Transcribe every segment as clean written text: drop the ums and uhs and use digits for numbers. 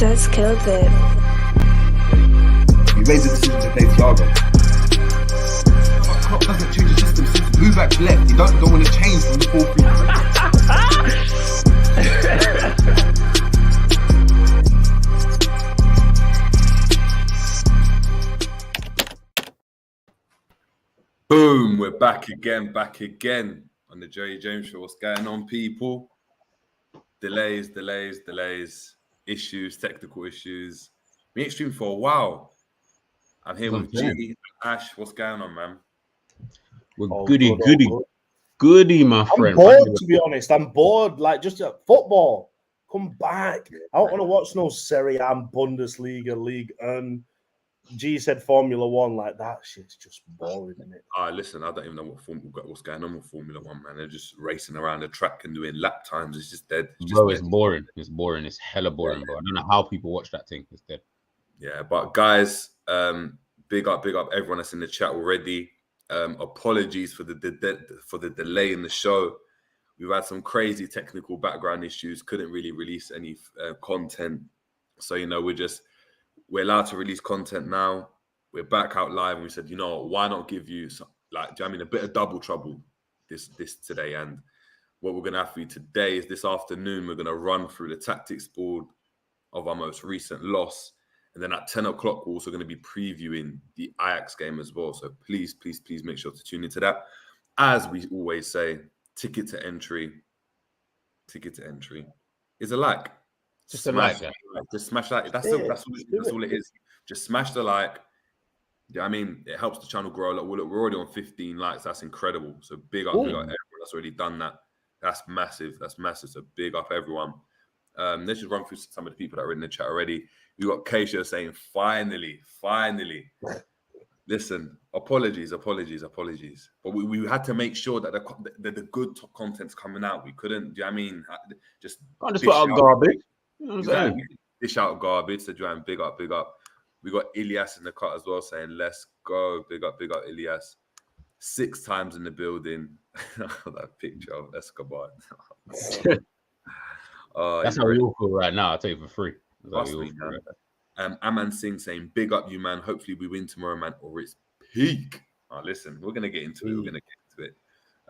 That's killed it. He made the decision to play Thiago. But Klopp doesn't change the system. Since move back left. You don't want to change from the 4-3-3. Boom, we're back again on the JAME show. What's going on, people? Delays, issues, technical issues. We ain't streamed for a while. I'm here with G, Ash. What's going on, man? We're goody, my friend. I'm bored, to be honest. I'm bored. Like, just football. Come back. I don't want to watch no Serie A, Bundesliga, League, and G said Formula One. Like, that shit's just boring, isn't it? Listen, I don't even know what's going on with Formula One, man. They're just racing around the track and doing lap times. It's just dead. It's boring. It's boring. It's hella boring, bro. I don't know how people watch that thing. It's dead. Yeah, but guys, big up everyone that's in the chat already. Apologies for the delay in the show. We've had some crazy technical background issues. Couldn't really release any content. So, we're allowed to release content now. We're back out live, and we said, why not give you a bit of double trouble this today? And what we're going to have for you today is this afternoon, we're going to run through the tactics board of our most recent loss. And then at 10 o'clock, we're also going to be previewing the Ajax game as well. So please make sure to tune into that. As we always say, ticket to entry is a like. Just a like. Just smash that. That's all it is. Just smash the like. Yeah, it helps the channel grow a lot. We're already on 15 likes. That's incredible. So big up everyone that's already done that. That's massive. So big up everyone. Let's just run through some of the people that are in the chat already. We got Keisha saying, finally. Listen, apologies. But we had to make sure that the good content's coming out. We couldn't, just can't just put out garbage. You know what I'm saying? Dish out garbage. So, Joanne, big up. We got Ilyas in the cut as well saying, let's go. Big up, Ilyas. 6 times in the building. That picture of Escobar. That's how we all feel right now. I'll tell you for free. Aman Singh saying, big up you, man. Hopefully we win tomorrow, man, or it's peak. Listen, we're going to get into it.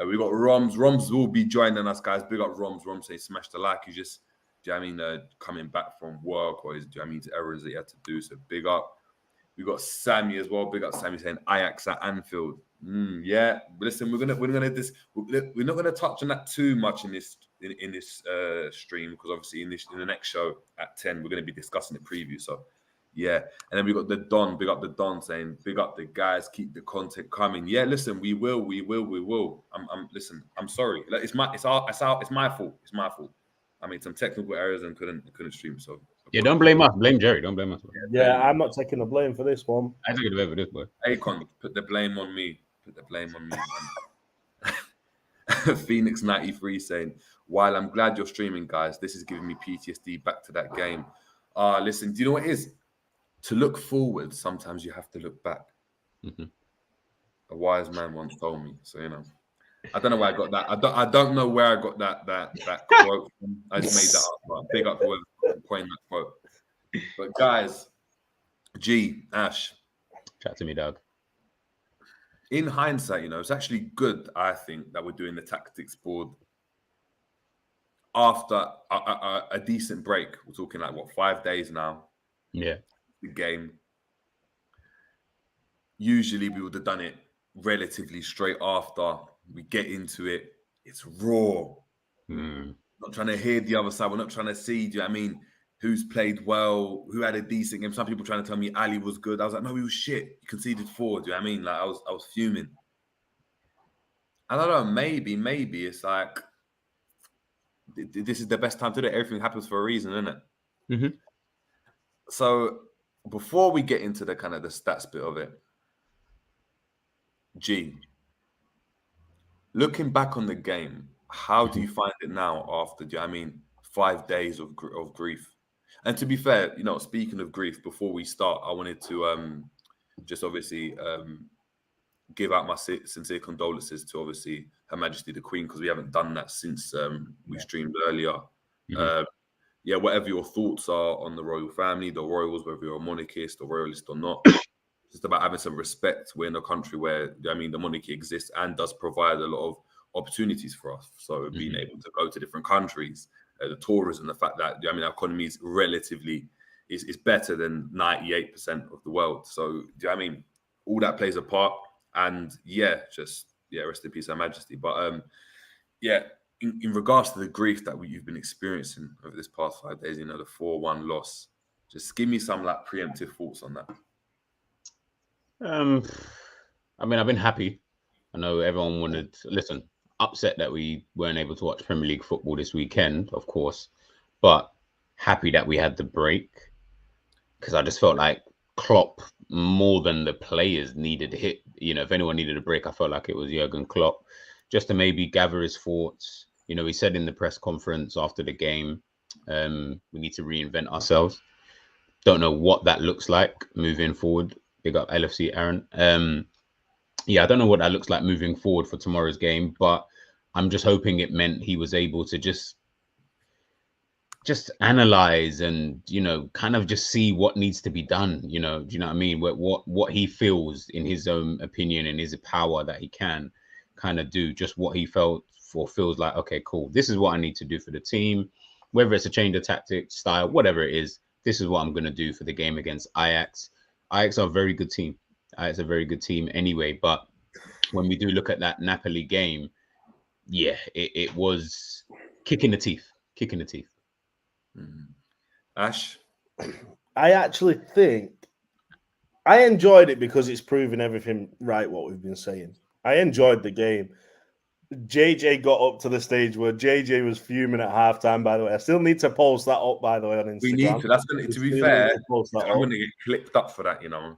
We got Romz. Romz will be joining us, guys. Big up Romz. Romz saying, smash the like. He's just, coming back from work, or errands that he had to do. So big up. We got Sammy as well. Big up Sammy saying, Ajax at Anfield. Yeah, but listen, we're not gonna touch on that too much in this stream, because obviously in the next show at 10 we're gonna be discussing the preview. So yeah, and then we got the Don. Big up the Don saying, big up the guys, keep the content coming. Yeah, listen, we will. Listen, I'm sorry. It's my fault. I made some technical errors and couldn't stream. So yeah, don't blame us. Blame Jerry. Don't blame us. Yeah, I'm not taking the blame for this one. I take the blame for this one. Akon, put the blame on me. Phoenix 93 saying, while I'm glad you're streaming, guys, this is giving me PTSD back to that game. Listen, do you know what it is? To look forward, sometimes you have to look back. Mm-hmm. A wise man once told me. So, I don't know where I got that. I don't know where I got that quote from. I just made that up. But big up whoever coined that quote. But guys, G, Ash. Chat to me, dog. In hindsight, it's actually good, I think, that we're doing the tactics board after a decent break. We're talking 5 days now. Yeah. The game. Usually we would have done it relatively straight after. We get into it. It's raw. Not trying to hear the other side. We're not trying to see, who's played well, who had a decent game. Some people trying to tell me Ali was good. I was like, no, he was shit. He conceded 4. Do you know what I mean? I was fuming. I don't know. Maybe it's this is the best time to do it. Everything happens for a reason, isn't it? Mm-hmm. So before we get into the kind of the stats bit of it, G, looking back on the game, how do you find it now after, 5 days of grief? And to be fair, speaking of grief, before we start, I wanted to just obviously give out my sincere condolences to obviously Her Majesty the Queen, because we haven't done that since we streamed earlier. Mm-hmm. yeah, whatever your thoughts are on the royal family, the royals, whether you're a monarchist or royalist or not, it's just about having some respect. We're in a country where, I mean, the monarchy exists and does provide a lot of opportunities for us. So being able to go to different countries, the tourism, the fact that, I mean, our economy is relatively is better than 98% of the world. So, I mean, all that plays a part. And rest in peace, Her Majesty. But in regards to the grief that you've been experiencing over this past 5 days, the 4-1 loss, just give me some like preemptive thoughts on that. I mean, I've been happy. I know everyone upset that we weren't able to watch Premier League football this weekend, of course, but happy that we had the break, because I just felt like Klopp, more than the players, needed a hit. If anyone needed a break, I felt like it was Jurgen Klopp, just to maybe gather his thoughts. He said in the press conference after the game, we need to reinvent ourselves. Don't know what that looks like moving forward. Big up LFC Aaron. I don't know what that looks like moving forward for tomorrow's game, but I'm just hoping it meant he was able to just analyze and, kind of just see what needs to be done. Do you know what I mean? What he feels in his own opinion and his power that he can kind of do just what he felt or feels like, okay, cool. This is what I need to do for the team, whether it's a change of tactic, style, whatever it is. This is what I'm going to do for the game against Ajax. Ajax are a very good team. Ajax are a very good team anyway. But when we do look at that Napoli game, it was kicking the teeth. Ash? I actually think I enjoyed it because it's proven everything right, what we've been saying. I enjoyed the game. JJ got up to the stage where JJ was fuming at halftime, by the way. I still need to post that up, by the way, on Instagram. We need to. That's going to be fair. I'm going to get clipped up for that, I'm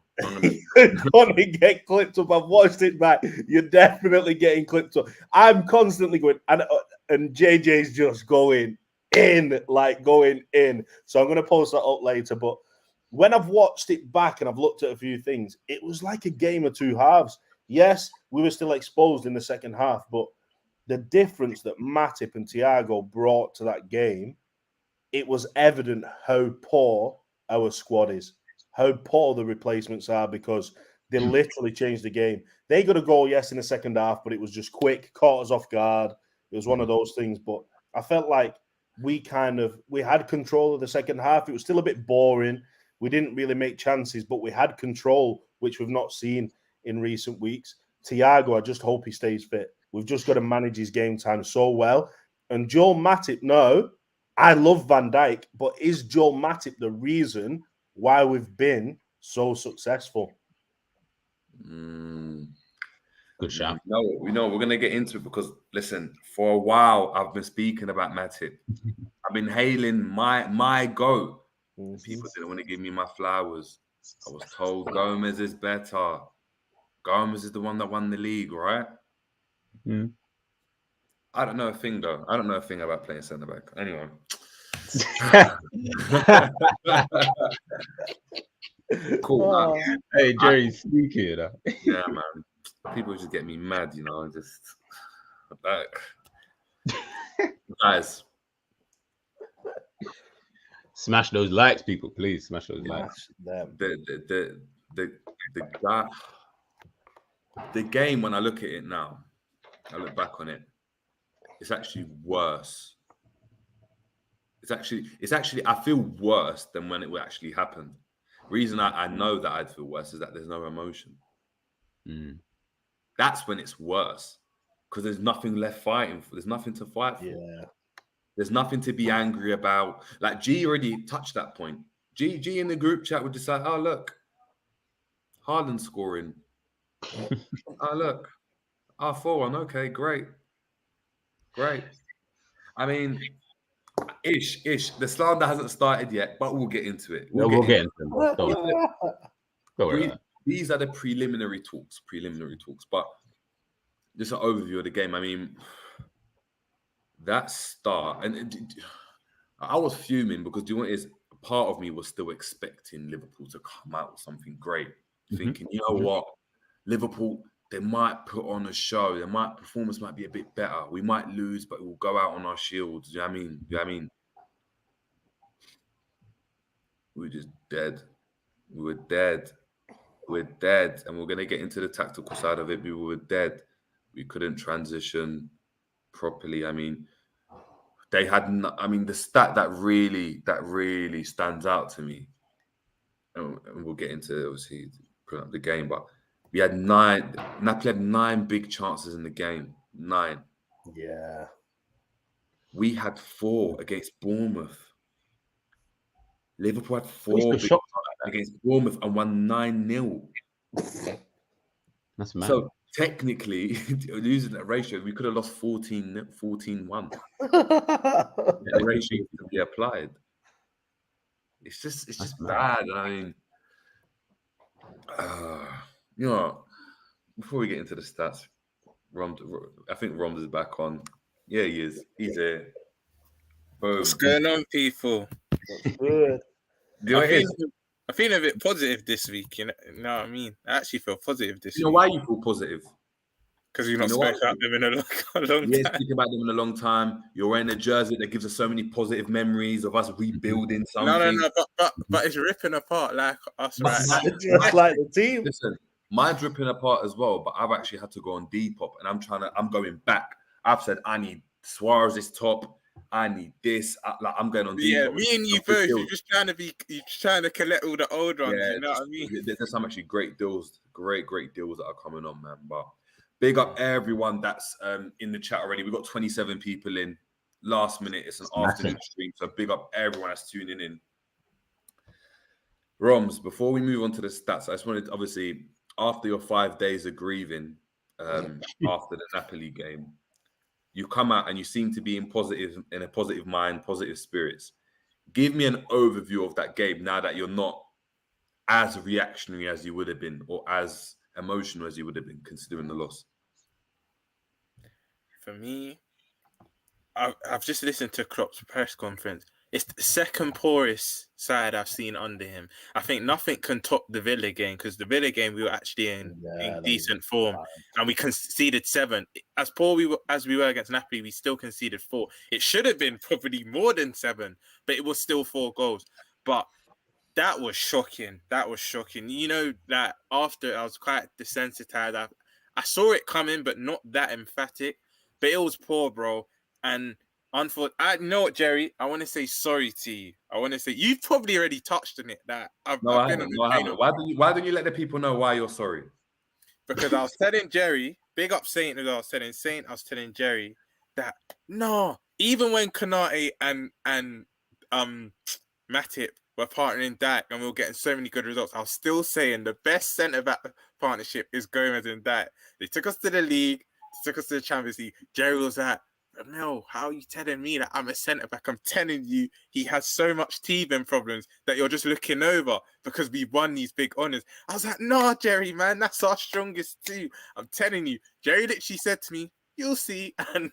going to get clipped up. I've watched it back. You're definitely getting clipped up. I'm constantly going, and JJ's just going in. So I'm going to post that up later. But when I've watched it back and I've looked at a few things, it was like a game of two halves. Yes, we were still exposed in the second half, but the difference that Matip and Thiago brought to that game, it was evident how poor our squad is, how poor the replacements are, because they literally changed the game. They got a goal, yes, in the second half, but it was just quick, caught us off guard. It was one of those things. But I felt like we had control of the second half. It was still a bit boring. We didn't really make chances, but we had control, which we've not seen in recent weeks. Thiago, I just hope he stays fit. We've just got to manage his game time so well. And Joel Matip, no, I love Van Dijk, but is Joel Matip the reason why we've been so successful? Good shot. We know we're going to get into it because, listen, for a while, I've been speaking about Matip. I've been hailing my goat. People didn't want to give me my flowers. I was told Gomez is better. Gomez is the one that won the league, right? I don't know a thing, though. I don't know a thing about playing centre back. Anyway. Cool. Hey, Jerry's sneaky. Yeah, man. People just get me mad, just like guys. Smash those likes, people, please. Smash those likes. The game, when I look at it now, I look back on it, it's actually worse. It's actually I feel worse than when it actually happened. Reason I know that I'd feel worse is that there's no emotion. That's when it's worse, because there's nothing left fighting for. There's nothing to fight for. Yeah. There's nothing to be angry about. Like G already touched that point. G in the group chat would decide, oh look, Haaland scoring. Oh look, 4-1. Okay, great. I mean, ish. The slander hasn't started yet, but we'll get into it. We'll get into it. These are the preliminary talks. But just an overview of the game. I mean, that start, and I was fuming because do you know what it is? Part of me was still expecting Liverpool to come out with something great, thinking, you know what, Liverpool, they might put on a show. Performance might be a bit better. We might lose, but we'll go out on our shields. Do you know what I mean? we were just dead. We were dead. We're dead. And we're going to get into the tactical side of it. We were dead. We couldn't transition properly. I mean, they had, the stat that really stands out to me, and we'll get into, obviously, putting up the game, but Napoli had 9 big chances in the game. 9. Yeah. We had 4 against Bournemouth. Liverpool had I 4 was big shocked chances against Bournemouth and won 9-0. That's mad. So technically, using that ratio, we could have lost 14-1. The ratio to be applied. It's just mad. bad. I mean, you know, before we get into the stats, I think Romz is back on. Yeah, he is. He's here. Boom. What's going on, people? Good. Do you know what it is? I feel a bit positive this week. You know what I mean? I actually feel positive this You know week. why you feel positive? Because we've not You know spoken about them in a long Yeah, time. speak about them in a long time. You're wearing a jersey that gives us so many positive memories of us rebuilding something. No, but it's ripping apart like us right now. Just like the team. Listen, mine's ripping apart as well, but I've actually had to go on Depop, and I'm going back. I've said I need Suarez's top. I need this. I'm going on Depop. Yeah, me and you both. You're trying to collect all the old ones. Yeah, you know what I mean? There's some actually great deals, great deals that are coming on, man. But big up everyone that's in the chat already. We've got 27 people in. Last minute, it's an afternoon stream, so big up everyone that's tuning in. Romz, before we move on to the stats, I just wanted, obviously, after your 5 days of grieving after the Napoli game, you come out and you seem to be in a positive mind, positive spirits. Give me an overview of that game now that you're not as reactionary as you would have been, or as emotional as you would have been, considering the loss. For me, I've just listened to Klopp's press conference. It's the second poorest side I've seen under him. I think nothing can top the Villa game, because the Villa game we were actually in decent form, and we conceded 7. As poor as we were against Napoli, we still conceded 4. It should have been probably more than 7, but it was still 4 goals. But that was shocking. That was shocking. You know, that after I was quite desensitized. I saw it coming, but not that emphatic. But it was poor, bro. And I know what, Jerry. I want to say sorry to you. I want to say you've probably already touched on it. That I've been on the I haven't. Why don't you let the people know why you're sorry? Because I was telling Jerry, big up Saint as well. I was telling Jerry that no, even when Konate and Matip were partnering Dijk and we were getting so many good results, I was still saying the best centre back partnership is Gomez and Dijk. They took us to the league, took us to the Champions League. Jerry was like, no, how are you telling me that I'm a centre back? I'm telling you, he has so much teething problems that you're just looking over because we won these big honours. I was like, no, Jerry, man, that's our strongest team. I'm telling you. Jerry literally said to me, you'll see. And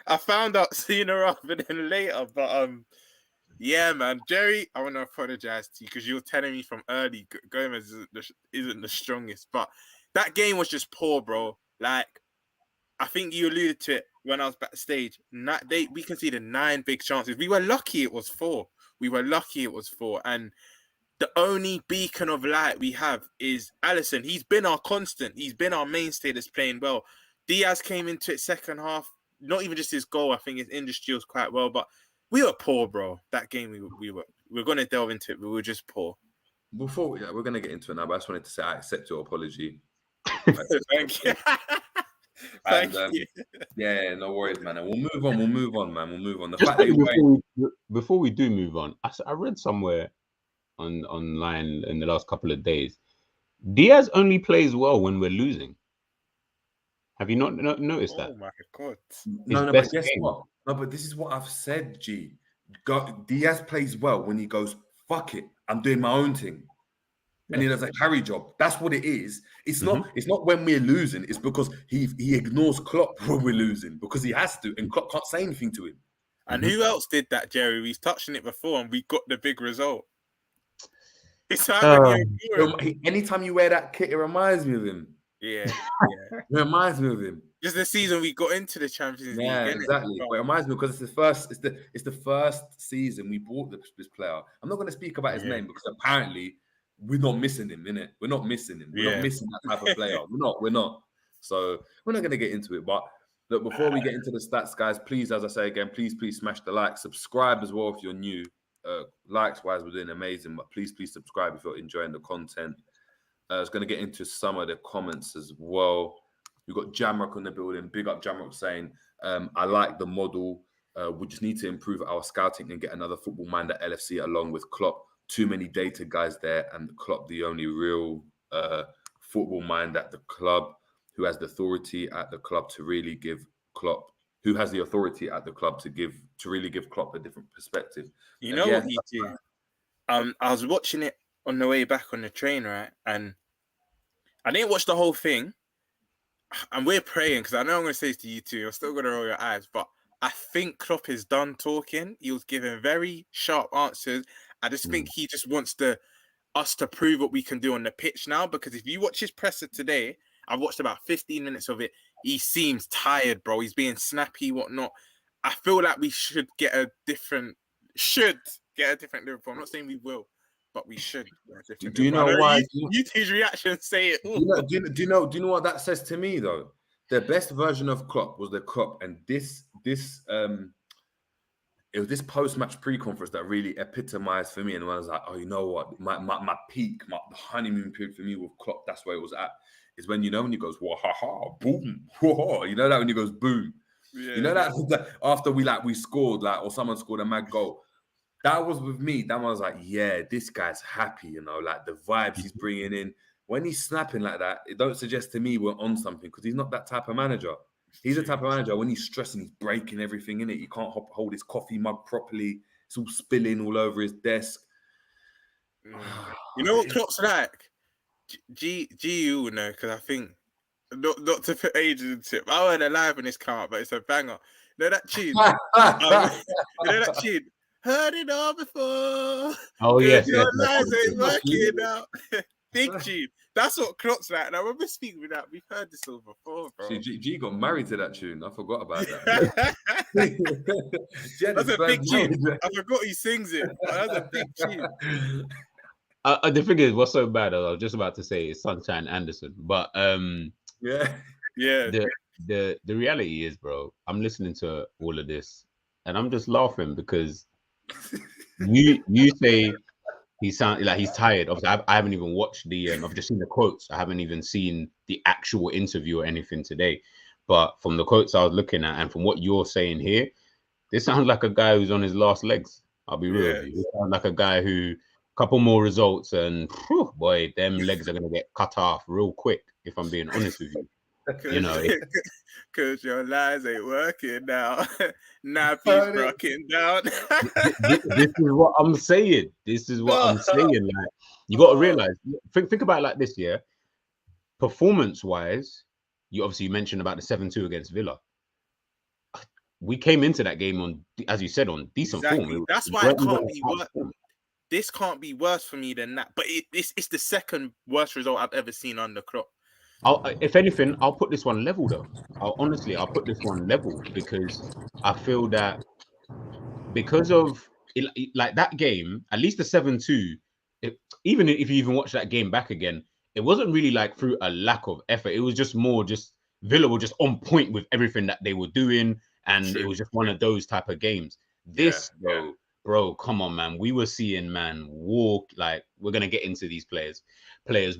I found out sooner rather than later. But yeah, man, Jerry, I want to apologize to you because you were telling me from early Gomez isn't the strongest. But that game was just poor, bro. Like, I think you alluded to it when I was backstage. We conceded 9 big chances. We were lucky it was 4. And the only beacon of light we have is Alisson. He's been our constant. He's been our mainstay that's playing well. Diaz came into it second half. Not even just his goal. I think his industry was quite well. But we were poor, bro. That game, we're going to delve into it, but we were just poor. We're going to get into it now, but I just wanted to say I accept your apology. Thank you. Thank you. Yeah, no worries, man. And we'll move on, man. We'll move on. The fact that before we do move on, I read somewhere online in the last couple of days, Diaz only plays well when we're losing. Have you not noticed that? Oh my God! No, but guess what? No, but this is what I've said, G. Diaz plays well when he goes, fuck it, I'm doing my own thing. And he does a carry job. That's what it is. It's not when we're losing. It's because he ignores Klopp when we're losing because he has to, and Klopp can't say anything to him. And who else did that, Jerry? We've touched on it before, and we got the big result. It's anytime you wear that kit, it reminds me of him. Yeah. It reminds me of him. just the season we got into the Champions League. Yeah, innit? exactly. But it reminds me because it's the first season we bought this player. I'm not going to speak about his name because apparently we're not missing him, innit? We're not missing him. We're not missing that type of player. We're not. So we're not going to get into it. But look, before we get into the stats, guys, please, as I say again, please smash the like, subscribe as well if you're new. Likes wise, we're doing amazing, but please subscribe if you're enjoying the content. I was going to get into some of the comments as well. We've got Jamrock on the building. Big up Jamrock saying, I like the model. We just need to improve our scouting and get another football mind at LFC along with Klopp. Too many data guys there, and Klopp the only real football mind at the club who has the authority at the club to really give Klopp, who has the authority at the club to really give Klopp a different perspective. You know what he did? I was watching it on the way back on the train, right? And I didn't watch the whole thing. And we're praying, because I know I'm going to say this to you too. You're still going to roll your eyes, but I think Klopp is done talking. He was giving very sharp answers. I just think he just wants us to prove what we can do on the pitch now. Because if you watch his presser today, I've watched about 15 minutes of it. He seems tired, bro. He's being snappy, whatnot. I feel like we should get a different Liverpool. I'm not saying we will, but we should. Do you know why? YouTube's reaction say it. Do you know what that says to me though? The best version of Klopp was the Klopp, and it was this post-match pre-conference that really epitomized for me. And I was like, oh, you know what? My peak, the honeymoon period for me with Klopp, that's where it was at. Is when when he goes, wah ha ha, boom, wah. You know that when he goes boom. Yeah. You know that after we scored, or someone scored a mad goal. That was with me. That was like, yeah, this guy's happy, like the vibes he's bringing in. When he's snapping like that, it don't suggest to me we're on something, because he's not that type of manager. He's the type of manager, when he's stressing, he's breaking everything in it. He can't hold his coffee mug properly. It's all spilling all over his desk. You know what Klopp's like? GU would know, because I think, not to put ages into it, I heard it live in this car, but it's a banger. You know that tune? You know that tune? Heard it all before. Oh, yes. Your lies ain't working out. Big tune. That's what Klopp's like. And I remember speaking with that. We've heard this all before, bro. See, G got married to that tune. I forgot about that. That's a big tune. I forgot he sings it. That's a big tune. The thing is, what's so bad, I was just about to say, is Sunshine Anderson. But yeah. The reality is, bro, I'm listening to all of this and I'm just laughing because you say he sounds like he's tired. Obviously, I haven't even watched I've just seen the quotes. I haven't even seen the actual interview or anything today. But from the quotes I was looking at and from what you're saying here, this sounds like a guy who's on his last legs. I'll be real with you. This sounds like a guy who, couple more results and whew, boy, them legs are going to get cut off real quick, if I'm being honest with you. Because your lies ain't working now. Nappy's broken down. This is what I'm saying. Like, you got to realize, think about it like this, yeah? Performance-wise, you mentioned about the 7-2 against Villa. We came into that game on, as you said, on decent form. That's why it can't be worse. This can't be worse for me than that. But it's the second worst result I've ever seen under Klopp. If anything, I'll put this one level though. I'll put this one level because I feel that because of it, like that game, at least the 7-2, even if you even watch that game back again, it wasn't really like through a lack of effort. It was just more Villa were just on point with everything that they were doing. And it was just one of those type of games. Though, bro, come on, man. We were seeing, walk, like, we're going to get into these players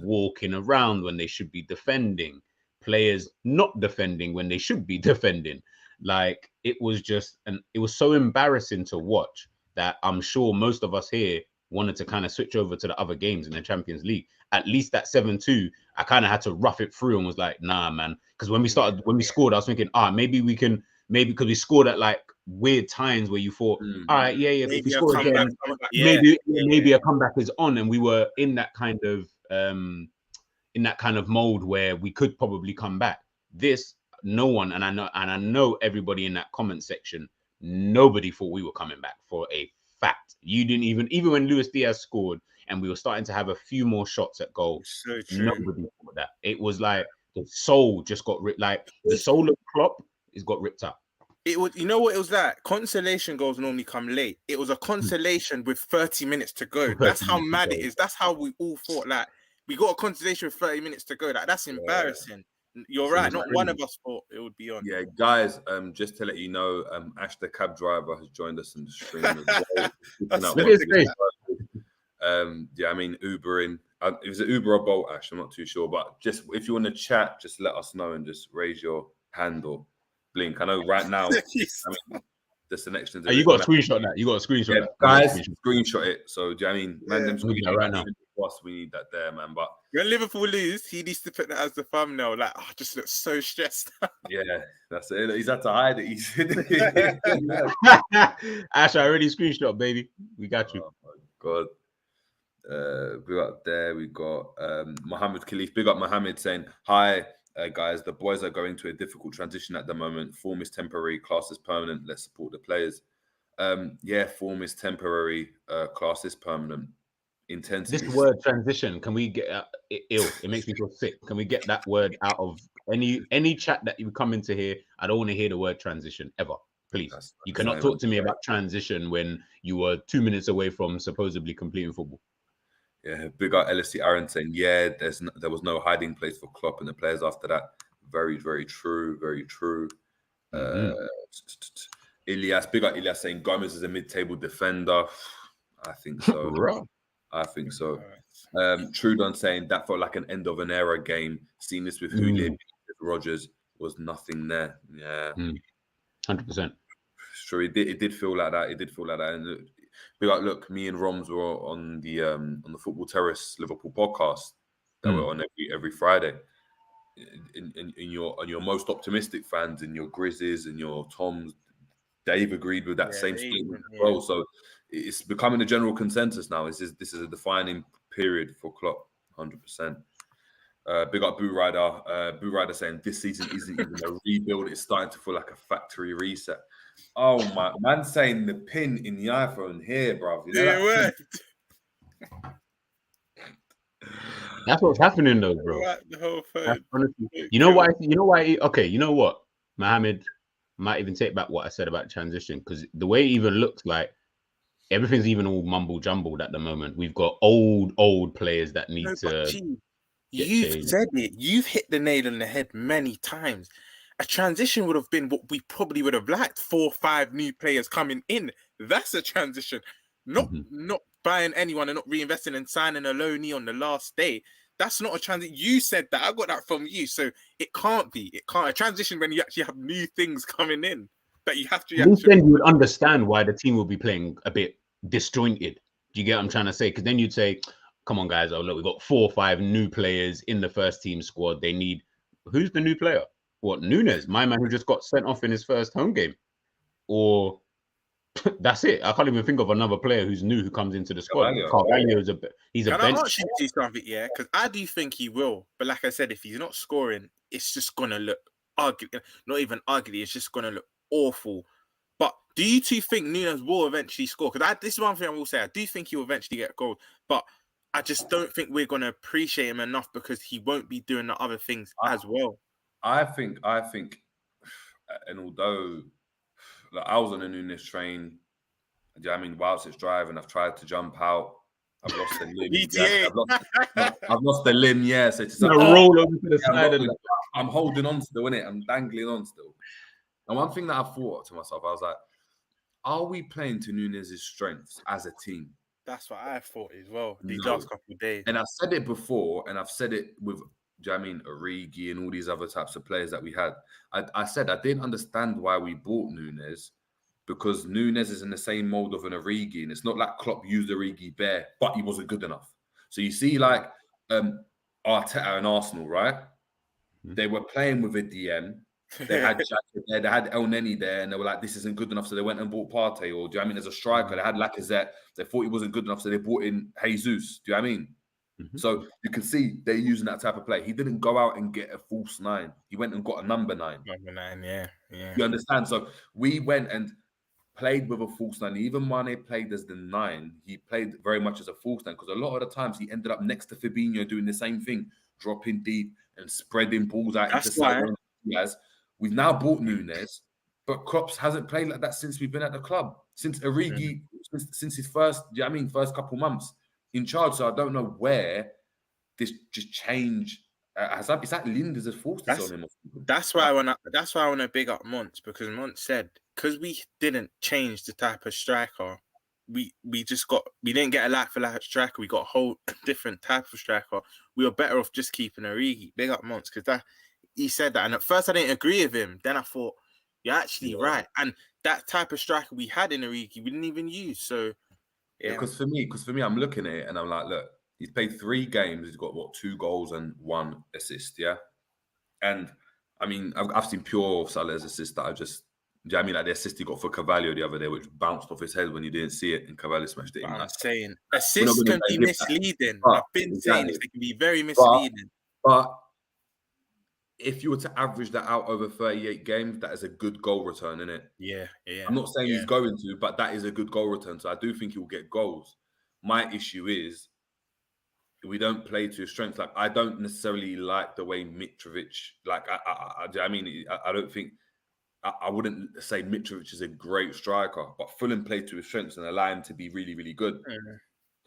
walking around when they should be defending, players not defending when they should be defending. Like, it was so embarrassing to watch that I'm sure most of us here wanted to kind of switch over to the other games in the Champions League. At least that 7-2, I kind of had to rough it through and was like, nah, man. Because when we scored, I was thinking, maybe because we scored at like weird times where you thought, all right, if we score again, maybe a comeback is on, and we were in that kind of mode where we could probably come back. This, no one, and I know everybody in that comment section, nobody thought we were coming back for a fact. You didn't even when Luis Diaz scored and we were starting to have a few more shots at goal, nobody thought that. It was like the soul just got ripped. Like the soul of Klopp is got ripped out. It was, you know what it was like? Consolation goals normally come late. It was a consolation with 30 minutes to go. That's how mad it is. That's how we all thought. Like, we got a consolation with 30 minutes to go. Like, that's embarrassing. You're right. Not one of us thought it would be on. Yeah, guys, just to let you know, Ash the cab driver has joined us in the stream as well. Yeah, I mean, Ubering. It was an Uber or Bolt, Ash. I'm not too sure, but just if you want to chat, just let us know and just raise your hand or blink. I know right now, I mean, the selection. You got a screenshot that. You got a screenshot that. Guys, screenshot it. So, do you know what I mean? Man, them screenshot right now. We need that there, man. But when Liverpool lose, he needs to put that as the thumbnail. Like, oh, just looks so stressed. Yeah, that's it. He's had to hide it. Ash, I already screenshot, baby. We got you. Oh my God. We got there. We got Mohammed Khalif. Big up Mohammed saying, "Hi guys, the boys are going to a difficult transition at the moment. Form is temporary, class is permanent. Let's support the players." Yeah, form is temporary, class is permanent. Intensity. This word transition, can we get ill? It makes me feel sick. Can we get that word out of any chat that you come into here? I don't want to hear the word transition ever. Please. You cannot talk to me about transition when you were 2 minutes away from supposedly completing football. Yeah, big up LSC Aaron saying, yeah, there was no hiding place for Klopp and the players after that. Very, very true. Very true. Ilyas, big up Ilyas saying Gomez is a mid-table defender. I think so. I think so. Trudon saying that felt like an end of an era game. Seen this with Hooligan, Rogers was nothing there. Yeah, 100%. Sure, it did feel like that. It did feel like that. And be like, look, me and Romz were on the Football Terrace Liverpool podcast that we're on every Friday. In your most optimistic fans, in your Grizzlies and your Toms, Dave agreed with that same statement as well. So it's becoming a general consensus now. This is a defining period for Klopp, 100%. Big up Boo Rider. Boo Rider saying this season isn't even a rebuild. It's starting to feel like a factory reset. Oh my man, saying the pin in the iPhone here, bro. You know that's what's happening, though, bro. The whole phone. You know why? Okay, you know what, Mohammed might even take back what I said about transition, because the way it even looks like everything's even all mumble jumbled at the moment. We've got old players that need to. You've said it. You've hit the nail on the head many times. A transition would have been what we probably would have liked: 4 or 5 new players coming in. That's a transition. Not buying anyone and not reinvesting and signing a loanee on the last day. That's not a transition. You said that. I got that from you. So it can't be. It can't. A transition when you actually have new things coming in that you have to. Then you would understand why the team will be playing a bit disjointed. Do you get what I'm trying to say? Because then you'd say, come on, guys. Oh, look, we've got 4 or 5 new players in the first team squad. They need... Who's the new player? What, Nunez? My man who just got sent off in his first home game? Or... That's it. I can't even think of another player who's new who comes into the squad. Carvalho is he's a bench. I ask you to do something, yeah? Because I do think he will. But like I said, if he's not scoring, it's just going to look ugly. Not even ugly. It's just going to look awful. But do you two think Nunez will eventually score? Because this is one thing I will say. I do think he will eventually get goals. But I just don't think we're going to appreciate him enough because he won't be doing the other things as well. I think, and although... Like, I was on a Nunez train. Do you know what I mean? Whilst it's driving, I've tried to jump out. I've lost the limb. I've lost the limb, yeah. So it's like, roll over to the side. I'm holding on still, innit? I'm dangling on still. And one thing that I thought to myself, I was like, are we playing to Nunez's strengths as a team? That's what I thought as well, these last couple of days. And I've said it before, and I've said it with... Do you know what I mean? Origi and all these other types of players that we had. I said I didn't understand why we bought Nunez, because Nunez is in the same mold of an Origi, and it's not like Klopp used Origi bare, but he wasn't good enough. So you see, like Arteta and Arsenal, right? They were playing with a DM. They had Jack there, they had El Neni there, and they were like, "This isn't good enough," so they went and bought Partey. Or do you know what I mean? As a striker, they had Lacazette. They thought he wasn't good enough, so they brought in Jesus. Do you know what I mean? So you can see they're using that type of play. He didn't go out and get a false 9. He went and got a number 9. Number 9, yeah. You understand? So we went and played with a false 9. Even when he played as the 9, he played very much as a false 9, because a lot of the times he ended up next to Fabinho doing the same thing, dropping deep, and spreading balls out That's into Salah. why. We've now bought Nunez, but Klopp hasn't played like that since we've been at the club. Since Origi, since his first, first couple months in charge. So I don't know where this just change. It's like Linda's has forced this on him. That's why I want to big up Monts, because Monts said, because we didn't change the type of striker, we didn't get a like for like striker. We got a whole different type of striker. We were better off just keeping Origi. Big up Monts, because he said that, and at first I didn't agree with him. Then I thought, you're actually right. And that type of striker we had in Origi, we didn't even use. So yeah, because for me, I'm looking at it and I'm like, look, he's played 3 games. He's got 2 goals and 1 assist. Yeah, and I mean, I've seen pure Salah's assist that I just. Do you know what I mean? Like the assist he got for Cavallo the other day, which bounced off his head when you didn't see it, and Cavallo smashed it in. I'm saying assists can be misleading. I've been saying this, they can be very misleading. But if you were to average that out over 38 games, that is a good goal return, isn't it? Yeah. I'm not saying he's going to, but that is a good goal return. So I do think he will get goals. My issue is we don't play to his strengths. Like, I don't necessarily like the way Mitrovic. Like, I don't think. I wouldn't say Mitrovic is a great striker, but Fulham play to his strengths and allow him to be really, really good.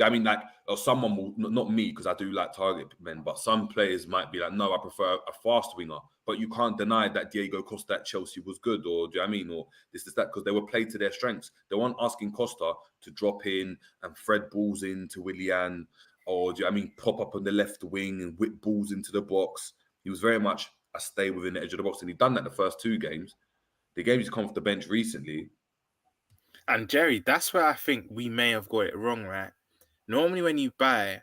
I mean, like, or someone will, not me, because I do like target men, but some players might be like, no, I prefer a fast winger. But you can't deny that Diego Costa at Chelsea was good, or do you know what I mean? Or this, that, because they were played to their strengths. They weren't asking Costa to drop in and thread balls into Willian, or do you know what I mean, pop up on the left wing and whip balls into the box. He was very much a stay within the edge of the box, and he'd done that the first 2 games. The game he's come off the bench recently. And Jerry, that's where I think we may have got it wrong, right? Normally when you buy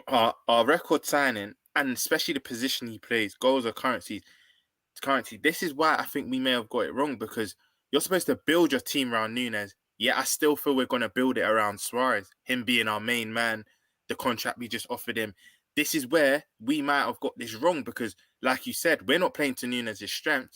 our record signing, and especially the position he plays, goals or currency, this is why I think we may have got it wrong, because you're supposed to build your team around Nunez. Yeah, I still feel we're going to build it around Suarez, him being our main man, the contract we just offered him. This is where we might have got this wrong, because like you said, we're not playing to Nunez's strength,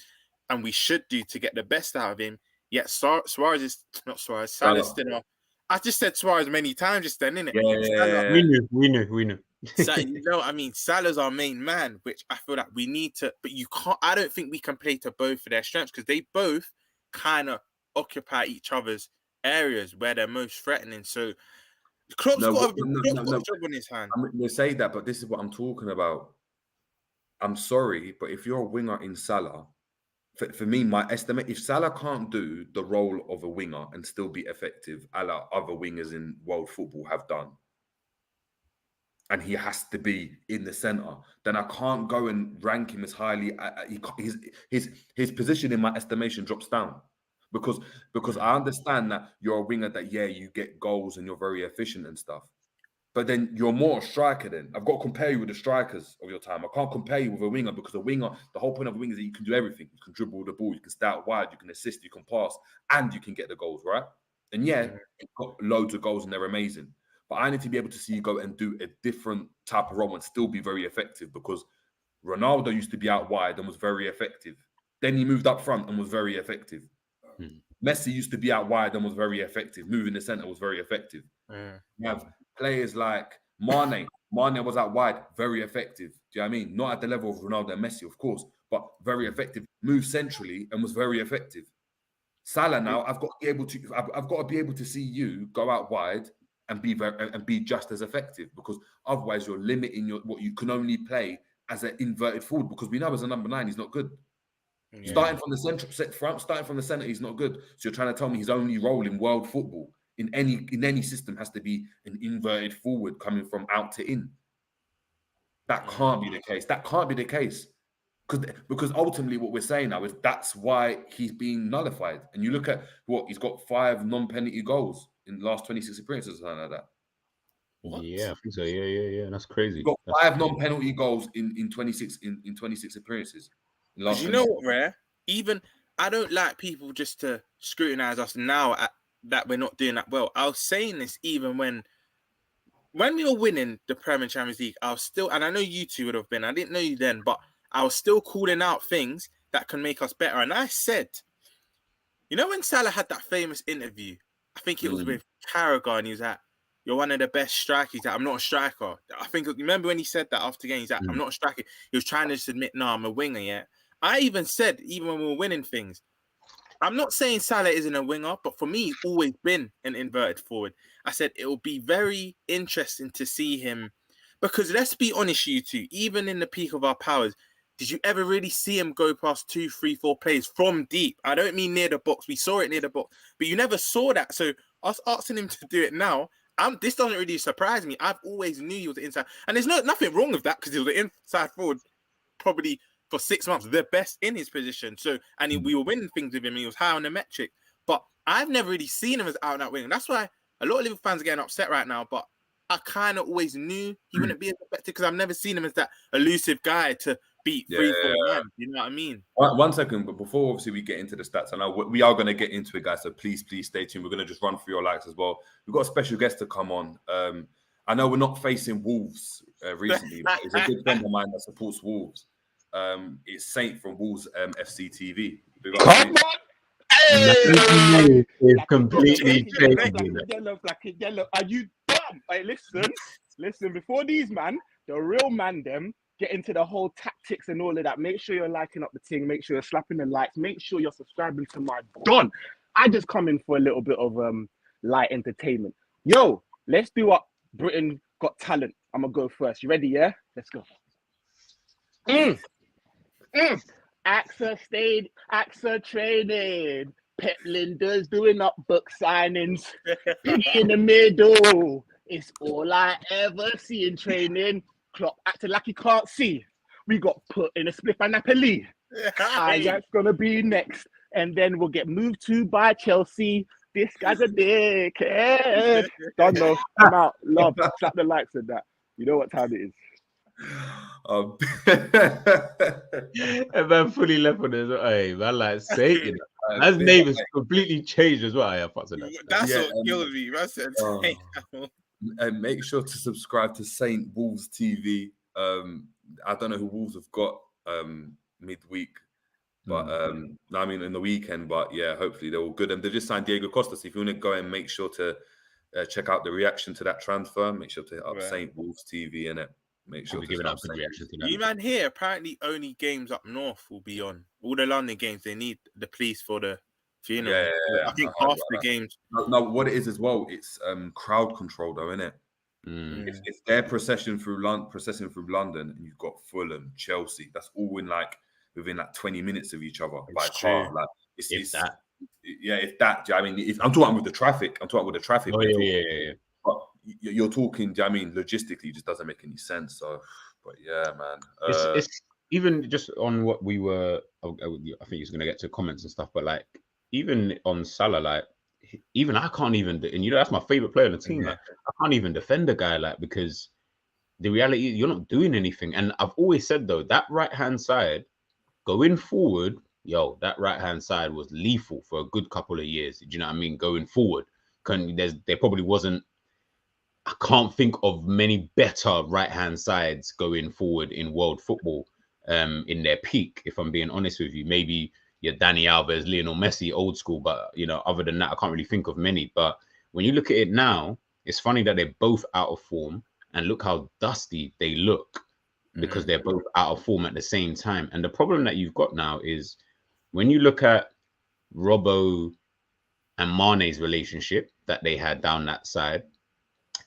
and we should do to get the best out of him. Yet Suarez is not Suarez. Salah's still. I just said Suarez many times just then, innit? Yeah. We knew. So, you know what I mean? Salah's our main man, which I feel like we need to. But you can't. I don't think we can play to both of their strengths, because they both kind of occupy each other's areas where they're most threatening. So Klopp's got a job on his hand. I'm going to say that, but this is what I'm talking about. I'm sorry, but if you're a winger in Salah, for me, my estimate, if Salah can't do the role of a winger and still be effective, a la other wingers in world football have done, and he has to be in the centre, then I can't go and rank him as highly. His position in my estimation drops down, because I understand that you're a winger that, you get goals and you're very efficient and stuff. But then you're more a striker then. I've got to compare you with the strikers of your time. I can't compare you with a winger, because a winger, the whole point of a winger is that you can do everything. You can dribble the ball, you can stay out wide, you can assist, you can pass, and you can get the goals, right? And you've got loads of goals and they're amazing. But I need to be able to see you go and do a different type of role and still be very effective, because Ronaldo used to be out wide and was very effective. Then he moved up front and was very effective. Messi used to be out wide and was very effective. Moving the centre was very effective. You have players like Mane. Mane was out wide, very effective. Do you know what I mean? Not at the level of Ronaldo and Messi, of course, but very effective. Moved centrally and was very effective. Salah now, I've got to be able to see you go out wide and be just as effective, because otherwise you're limiting what you can only play as an inverted forward, because we know as a number 9 he's not good. Starting from the centre, he's not good. So you're trying to tell me his only role in world football in any system has to be an inverted forward coming from out to in. That can't be the case. That can't be the case. Because ultimately what we're saying now is that's why he's being nullified. And you look at he's got 5 non-penalty goals in the last 26 appearances or something like that. What? Yeah, I think so. Yeah. That's crazy. He's got 5 non-penalty goals in 26 appearances. You know what, Rare? Even I don't like people just to scrutinize us now that we're not doing that well. I was saying this even when we were winning the Premier Champions League. I was still, and I know you two would have been. I didn't know you then, but I was still calling out things that can make us better. And I said, you know, when Salah had that famous interview, I think it was with Carragher, and he was like, you're one of the best strikers. He's like, I'm not a striker. I think, remember when he said that after games, like, I'm not a striker. He was trying to just admit, no, I'm a winger, yeah. I even said, even when we were winning things, I'm not saying Salah isn't a winger, but for me, he's always been an inverted forward. I said it will be very interesting to see him, because let's be honest, you two, even in the peak of our powers, did you ever really see him go past 2, 3, 4 players from deep? I don't mean near the box. We saw it near the box, but you never saw that. So us asking him to do it now, this doesn't really surprise me. I've always knew he was the inside, and there's nothing wrong with that because he was the inside forward probably for 6 months, the best in his position. So, and we were winning things with him. He was high on the metric, but I've never really seen him as out and out winger. That's why a lot of Liverpool fans are getting upset right now. But I kind of always knew he wouldn't be as effective because I've never seen him as that elusive guy to beat 3-4 man. You know what I mean? One second, but before obviously we get into the stats, I know we are going to get into it, guys. So please stay tuned. We're going to just run through your likes as well. We've got a special guest to come on. I know we're not facing Wolves recently, but it's a good friend of mine that supports Wolves. It's Saint from Wolves FC TV. Come on! Hey! It's completely Yellow. Are you dumb? Hey, listen. Before these man, the real man, them get into the whole tactics and all of that. Make sure you're liking up the thing. Make sure you're slapping the likes. Make sure you're subscribing to my Don. I just come in for a little bit of light entertainment. Yo, let's do what Britain Got Talent. I'm gonna go first. You ready? Yeah, let's go. AXA training. Pep Linda's doing up book signings. In the middle. It's all I ever see in training. Klopp acting like he can't see. We got put in a split by Napoli. Ajax gonna be next. And then we'll get moved to by Chelsea. This guy's a dickhead. Don't know. I'm out. Love. Slap the likes of that. You know what time it is. And man fully left on this. Hey, man, like Satan. His name is completely changed as well. That's what kills me. And make sure to subscribe to Saint Wolves TV. I don't know who Wolves have got midweek, but I mean in the weekend. But yeah, hopefully they're all good. And they've just signed Diego Costa. So if you want to go and make sure to check out the reaction to that transfer, make sure to hit up Saint Wolves TV in it. Make sure to give it up a reaction to that. You man here, apparently only games up north will be on. All the London games, they need the police for the funeral. Yeah, I think half the games. No, what it is as well, it's crowd control though, isn't it? If they're processing through London, and you've got Fulham, Chelsea, that's all within 20 minutes of each other by car. Like it's that. Yeah, if that. I mean, I'm talking with the traffic. Oh, yeah. But you're talking. I mean, logistically, it just doesn't make any sense. So, but yeah, man. It's even just on what we were. I think he's going to get to comments and stuff, but like even on Salah, like even I can't even. And that's my favorite player on the team. Like, I can't even defend the guy, like, because the reality you're not doing anything. And I've always said though, that right hand side going forward, that right hand side was lethal for a good couple of years. Do you know what I mean? Going forward, there probably wasn't. I can't think of many better right-hand sides going forward in world football in their peak, if I'm being honest with you. Maybe your Dani Alves, Lionel Messi, old school, but, other than that, I can't really think of many. But when you look at it now, it's funny that they're both out of form, and look how dusty they look because they're both out of form at the same time. And the problem that you've got now is when you look at Robbo and Mane's relationship that they had down that side,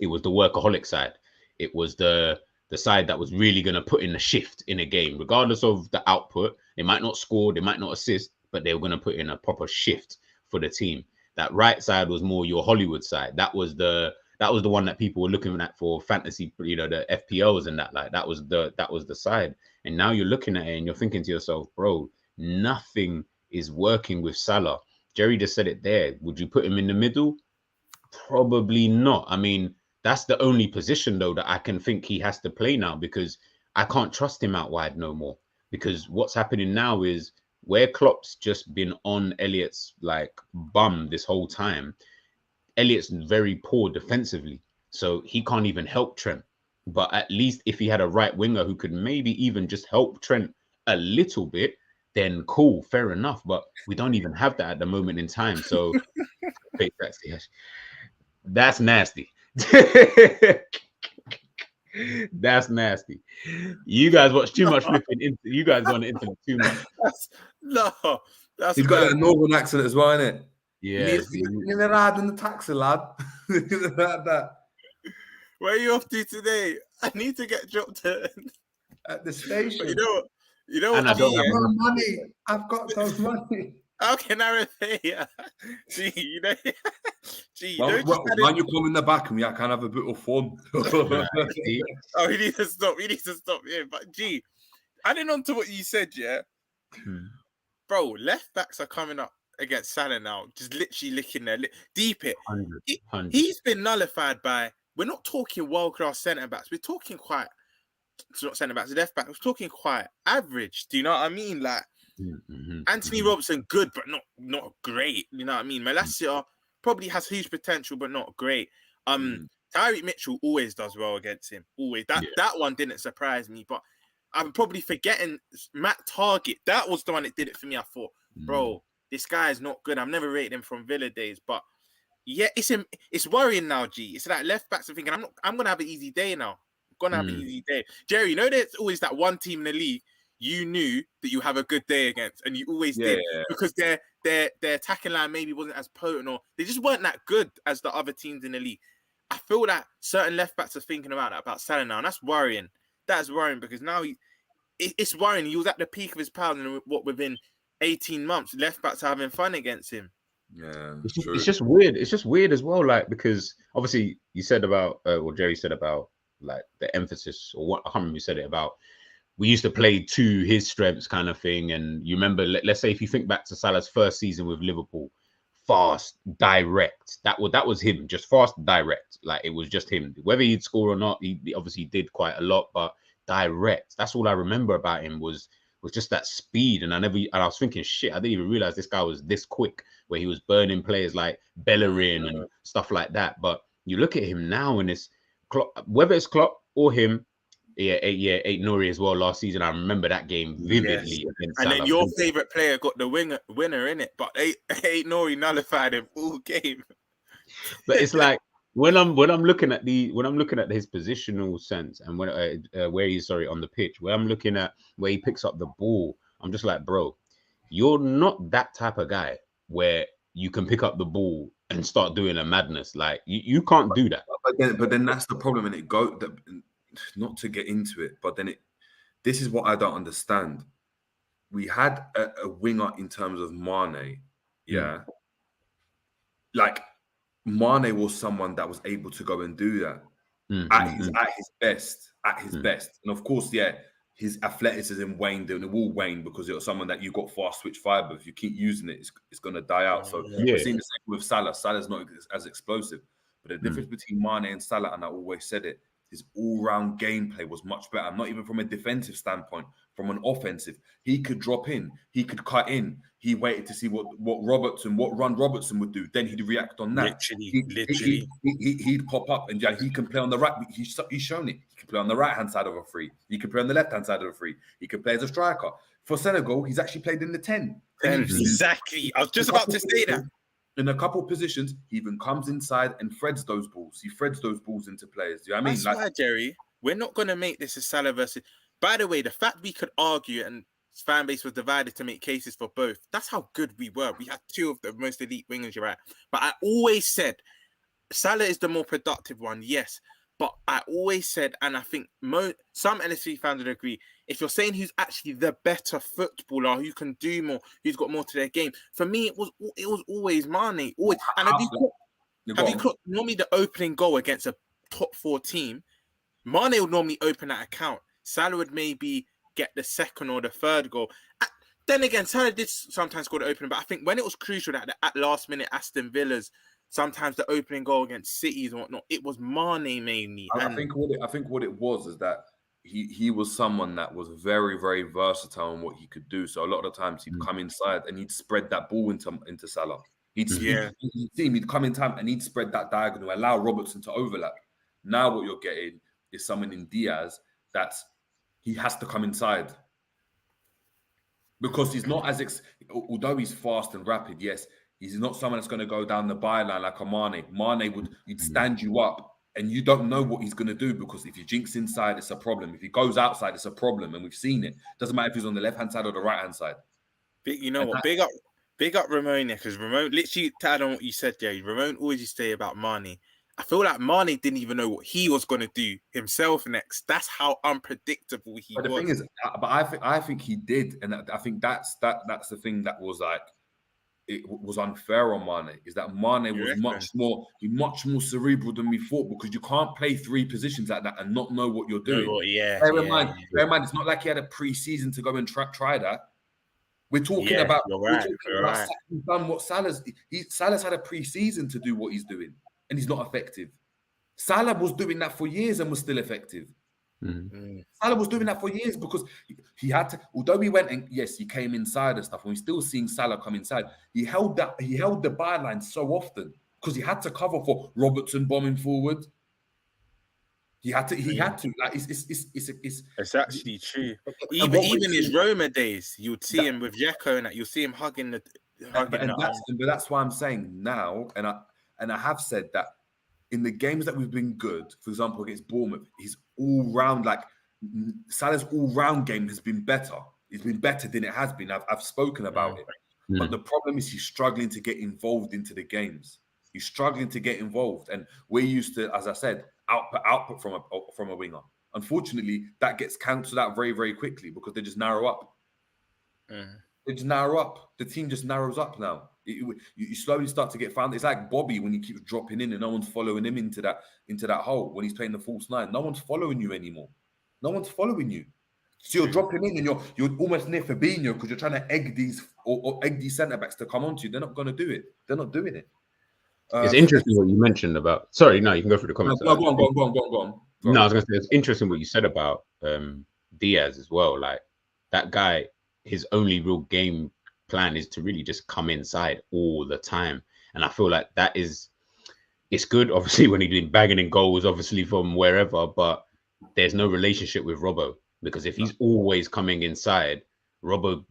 it was the workaholic side. It was the side that was really going to put in the shift in a game, regardless of the output. They might not score, they might not assist, but they were going to put in a proper shift for the team. That right side was more your Hollywood side. That was the one that people were looking at for fantasy, the FPLs and that. Like that was the side. And now you're looking at it and you're thinking to yourself, bro, nothing is working with Salah. Jerry just said it there. Would you put him in the middle? Probably not. I mean, that's the only position, though, that I can think he has to play now, because I can't trust him out wide no more. Because what's happening now is where Klopp's just been on Elliot's bum this whole time. Elliot's very poor defensively, so he can't even help Trent. But at least if he had a right winger who could maybe even just help Trent a little bit, then cool, fair enough. But we don't even have that at the moment in time. So that's nasty. That's nasty. You guys watch too much flipping. You guys go on the internet too much. That's He's got bad. a northern accent as well, innit? Yeah. In the ride in the taxi, lad. That. Where are you off to today? I need to get dropped at the station. But you know And what? I don't G, have no money. I've got no money. how can I repay you? Gee, you know, Why don't you come in the back and we can have a bit of fun? Oh, we need to stop. Yeah, but gee, adding on to what you said, yeah, bro, left backs are coming up against Salah now, just literally licking their lip. Deep it. 100. He's been nullified by. We're not talking world class centre backs. We're talking quite. It's not centre backs, left backs. We're talking quite average. Do you know what I mean? Like Anthony Robertson, good but not great. You know what I mean? Malacia probably has huge potential but not great. Tyreek Mitchell always does well against him. Always. That one didn't surprise me, but I'm probably forgetting Matt Target. That was the one that did it for me. I thought, bro, this guy is not good. I've never rated him from Villa days, but yeah, it's worrying now, G. It's like left backs are thinking, I'm gonna have an easy day now. I'm gonna have an easy day. Jerry, you know there's always that one team in the league you knew that you have a good day against, and you always did because their attacking line maybe wasn't as potent or they just weren't that good as the other teams in the league. I feel that certain left backs are thinking about that about Salah now, and that's worrying. That's worrying because now it's worrying. He was at the peak of his powers, and within 18 months, left backs are having fun against him. Yeah, it's just weird. It's just weird as well, like because obviously you said about Jerry said about like the emphasis or what I can't remember who said it about. We used to play to his strengths kind of thing, and you remember, let's say if you think back to Salah's first season with Liverpool, fast, direct. That was him, just fast, direct. Like it was just him. Whether he'd score or not, he obviously did quite a lot, but direct. That's all I remember about him was just that speed. And I was thinking, shit, I didn't even realize this guy was this quick, where he was burning players like Bellerin and stuff like that. But you look at him now, and it's Klopp, whether it's Klopp or him. Eight Nori as well last season. I remember that game vividly. Yes. And then your favorite player got the winner in it, but eight Nori nullified him all game. But it's like when I'm looking at his positional sense and when where he's on the pitch, where I'm looking at where he picks up the ball, I'm just like, bro, you're not that type of guy where you can pick up the ball and start doing a madness. Like you can't do that. But then that's the problem, and not to get into it, but then this is what I don't understand. We had a winger in terms of Mane, like Mane was someone that was able to go and do that at his best, and of course, his athleticism waned, and it will wane because it was someone that you got fast switch fiber. If you keep using it, it's going to die out. So we're seeing the same with Salah. Salah's not as explosive, but the difference between Mane and Salah, and I always said it, his all-round gameplay was much better. Not even from a defensive standpoint, from an offensive. He could drop in. He could cut in. He waited to see what Robertson would do. Then he'd react on that. Literally. He'd pop up and he can play on the right. He's shown it. He can play on the right-hand side of a free. He can play on the left-hand side of a free. He can play as a striker. For Senegal, he's actually played in the 10. Exactly. I was just about to say that. In a couple of positions, he even comes inside and threads those balls. He threads those balls into players. Do you know what I mean? That's why, Jerry, we're not going to make this a Salah versus... By the way, the fact we could argue and his fan base was divided to make cases for both, that's how good we were. We had two of the most elite wingers, you're right. But I always said, Salah is the more productive one, yes. But I always said, and I think some NSC fans would agree, if you're saying who's actually the better footballer, who can do more, who's got more to their game, for me, it was always Mane. Always. And have you clocked normally the opening goal against a top 4 team, Mane would normally open that account. Salah would maybe get the second or the third goal. Then again, Salah did sometimes score the opening, but I think when it was crucial that at last minute Aston Villa's, sometimes the opening goal against Cities and whatnot, it was Mane mainly. I think what it was is that he was someone that was very, very versatile in what he could do. So a lot of the times he'd come inside and he'd spread that ball into Salah. He'd see him, he'd come in time and he'd spread that diagonal, allow Robertson to overlap. Now what you're getting is someone in Diaz that's he has to come inside. Because he's not although he's fast and rapid, yes, he's not someone that's going to go down the byline like a Mane. Mane he'd stand you up And you don't know what he's going to do, because if he jinks inside, it's a problem. If he goes outside, it's a problem. And we've seen it. Doesn't matter if he's on the left-hand side or the right-hand side. You know what? Big up Ramon, because Ramon, literally, to add on what you said, Jerry, Ramon always used to say about Mane. I feel like Mane didn't even know what he was going to do himself next. That's how unpredictable he was. But the thing is, I think he did. And I think that's the thing that was like, it was unfair on Mane, is that Mane was much more cerebral than we thought, because you can't play 3 positions like that and not know what you're doing. Bear in mind, it's not like he had a pre-season to go and try that. We're talking about he's done what Salah's had a pre-season to do what he's doing, and he's not effective. Salah was doing that for years and was still effective. Salah was doing that for years because he had to, although he went and yes, he came inside and stuff, and we're still seeing Salah come inside. He held the byline so often because he had to cover for Robertson bombing forward. He had to. Like it's actually true. Even his Roma days, you'd see him with Jacko and that. You'll see him hugging the. But that's why I'm saying now, and I have said that in the games that we've been good, for example against Bournemouth, his all-round, like Salah's all-round game has been better. It's been better than it has been. I've spoken about it, but the problem is he's struggling to get involved into the games. He's struggling to get involved, and we're used to, as I said, output from a winger. Unfortunately, that gets cancelled out very, very quickly because they just narrow up. They just narrow up. The team just narrows up now. You slowly start to get found. It's like Bobby when he keeps dropping in and no one's following him into that hole when he's playing the false 9. No one's following you anymore. No one's following you. So you're dropping in and you're almost near Fabinho because you're trying to egg these centre backs to come onto you. They're not going to do it. They're not doing it. It's interesting what you mentioned about. Sorry, no, you can go through the comments. No, go on. No, I was going to say it's interesting what you said about Diaz as well. Like that guy, his only real game plan is to really just come inside all the time, and I feel like it's good. Obviously, when he's been bagging in goals, obviously from wherever, but there's no relationship with Robbo because if he's always coming inside, Robbo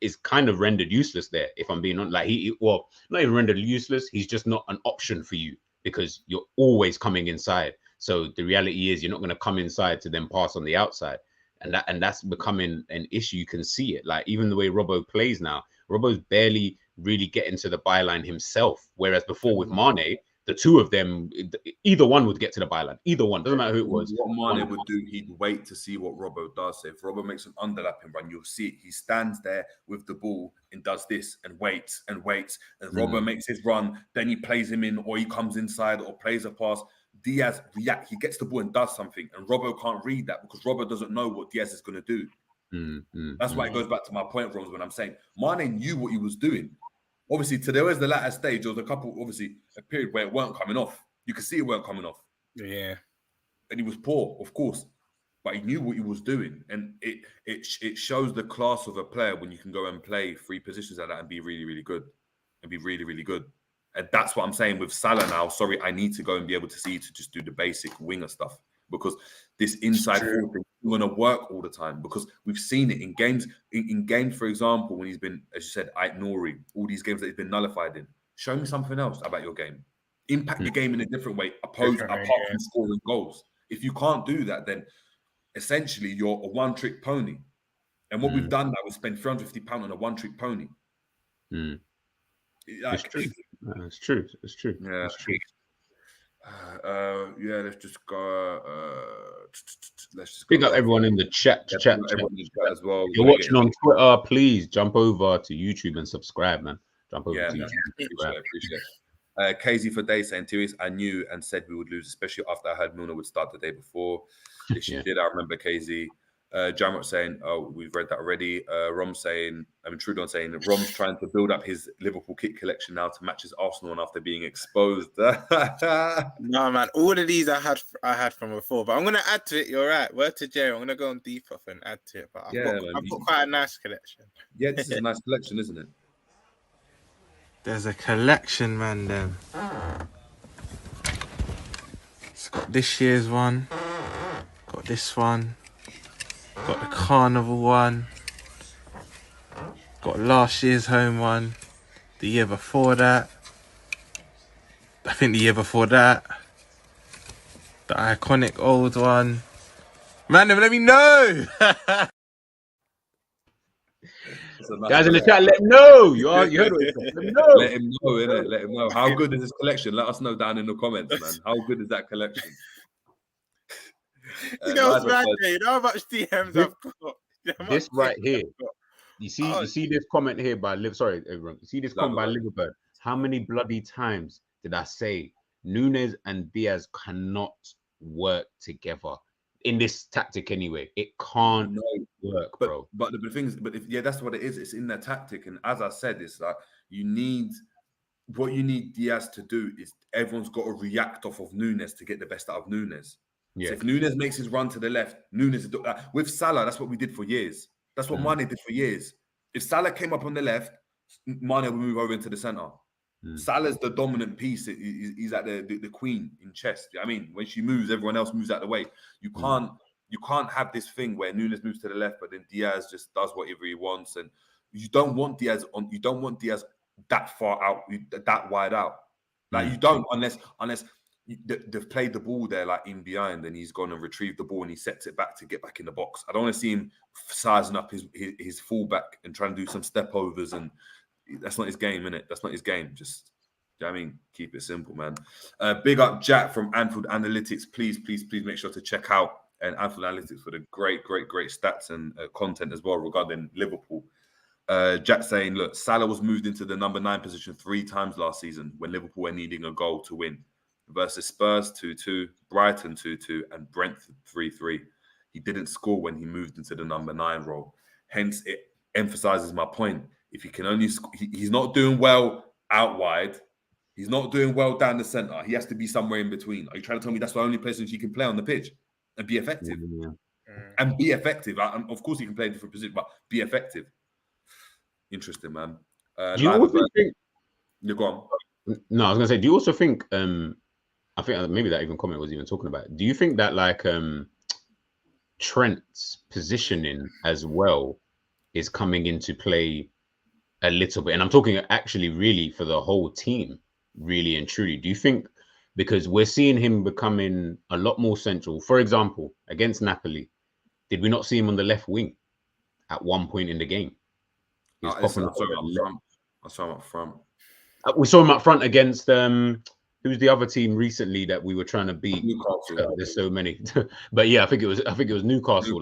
is kind of rendered useless there. If I'm being honest, like not even rendered useless. He's just not an option for you because you're always coming inside. So the reality is you're not going to come inside to then pass on the outside. And that's becoming an issue. You can see it. Like even the way Robbo plays now, Robbo's barely really getting to the byline himself. Whereas before with Mane, the two of them, either one would get to the byline. Either one, doesn't matter who it was. What Mane would do, he'd wait to see what Robbo does. So if Robbo makes an underlapping run, you'll see it. He stands there with the ball and does this and waits. And Robbo makes his run. Then he plays him in, or he comes inside, or plays a pass. Diaz reacts. He gets the ball and does something, and Robbo can't read that because Robbo doesn't know what Diaz is going to do. That's why it goes back to my point, Romz, when I'm saying Mane knew what he was doing. Obviously, towards the latter stage, there was a period where it weren't coming off. You could see it weren't coming off. Yeah. And he was poor, of course, but he knew what he was doing. And it shows the class of a player when you can go and play 3 positions like that and be really, really good. And that's what I'm saying with Salah now. Sorry, I need to go and be able to see to just do the basic winger stuff because this inside forward thing is going to work all the time because we've seen it in games. In games, for example, when he's been, as you said, Nori, all these games that he's been nullified in. Show me something else about your game. Impact the game in a different way, apart from scoring goals. If you can't do that, then essentially you're a one-trick pony. And what we've done now is spend £350 on a one-trick pony. It's true. It's true. Yeah, it's true. Let's just go. Pick up everyone in the chat. Chat as well. You're watching on Twitter. Please jump over to YouTube and subscribe, man. Jump over to YouTube. Appreciate it. KZ for day saying, Tirius, I knew and said we would lose, especially after I heard Milner would start the day before. She did. I remember KZ. Jamrot saying, oh, we've read that already. Romz saying, Trudon saying, Romz trying to build up his Liverpool kit collection now to match his Arsenal one after being exposed. No, man, all of these I had from before, but I'm going to add to it. You're right. Word to Jerry. I'm going to go on deeper and add to it. But I've got quite a nice collection. Yeah, this is a nice collection, isn't it? There's a collection, man, then. It's got this year's one. Got this one. Got the Carnival one. Got last year's home one. The year before that. I think the year before that. The iconic old one. Man, let me know. Guys in the chat, let him know. You heard what he said. Let him know. Let him know, innit? Let him know. How good is this collection? Let us know down in the comments, man. How good is that collection? You know what's mad, Jay? You know how much DMs I've got? This right here. You see this comment here by Liv. Sorry, everyone. You see this comment by Liverpool. How many bloody times did I say Nunez and Diaz cannot work together in this tactic anyway? It can't work, bro. But the thing is, that's what it is. It's in their tactic, and as I said, it's like you need Diaz to do is everyone's got to react off of Nunez to get the best out of Nunez. Yeah. So if Nunez makes his run to the left, Nunez with Salah, that's what we did for years. That's what Mane did for years. If Salah came up on the left, Mane would move over into the center. Salah's the dominant piece. He's like the queen in chess. I mean, when she moves, everyone else moves out the way. You can't have this thing where Nunez moves to the left, but then Diaz just does whatever he wants. And you don't want Diaz that far out, that wide out. Like you don't unless they've played the ball there like in behind, and he's gone and retrieved the ball and he sets it back to get back in the box. I don't want to see him sizing up his fullback and trying to do some step overs, and that's not his game, innit? That's not his game. Just, you know what I mean, keep it simple, man. Big up Jack from Anfield Analytics. Please make sure to check out Anfield Analytics for the great stats and content as well regarding Liverpool. Jack saying, look, Salah was moved into the number 9 position 3 times last season when Liverpool were needing a goal to win. Versus Spurs 2-2, Brighton 2-2, and Brentford 3-3. He didn't score when he moved into the number 9 role. Hence, it emphasizes my point. If he can only he's not doing well out wide. He's not doing well down the center. He has to be somewhere in between. Are you trying to tell me that's the only place he can play on the pitch and be effective? And be effective. Of course, he can play in different positions, but be effective. Interesting, man. Do you also think? You're gone. No, I was gonna say. Do you also think? I think maybe that even comment was even talking about it. Do you think that like Trent's positioning as well is coming into play a little bit? And I'm talking actually really for the whole team, really and truly. Do you think, because we're seeing him becoming a lot more central, for example, against Napoli, did we not see him on the left wing at one point in the game? I saw him up front. We saw him up front against who's the other team recently that we were trying to beat? Newcastle. There's so many, but yeah, I think it was Newcastle.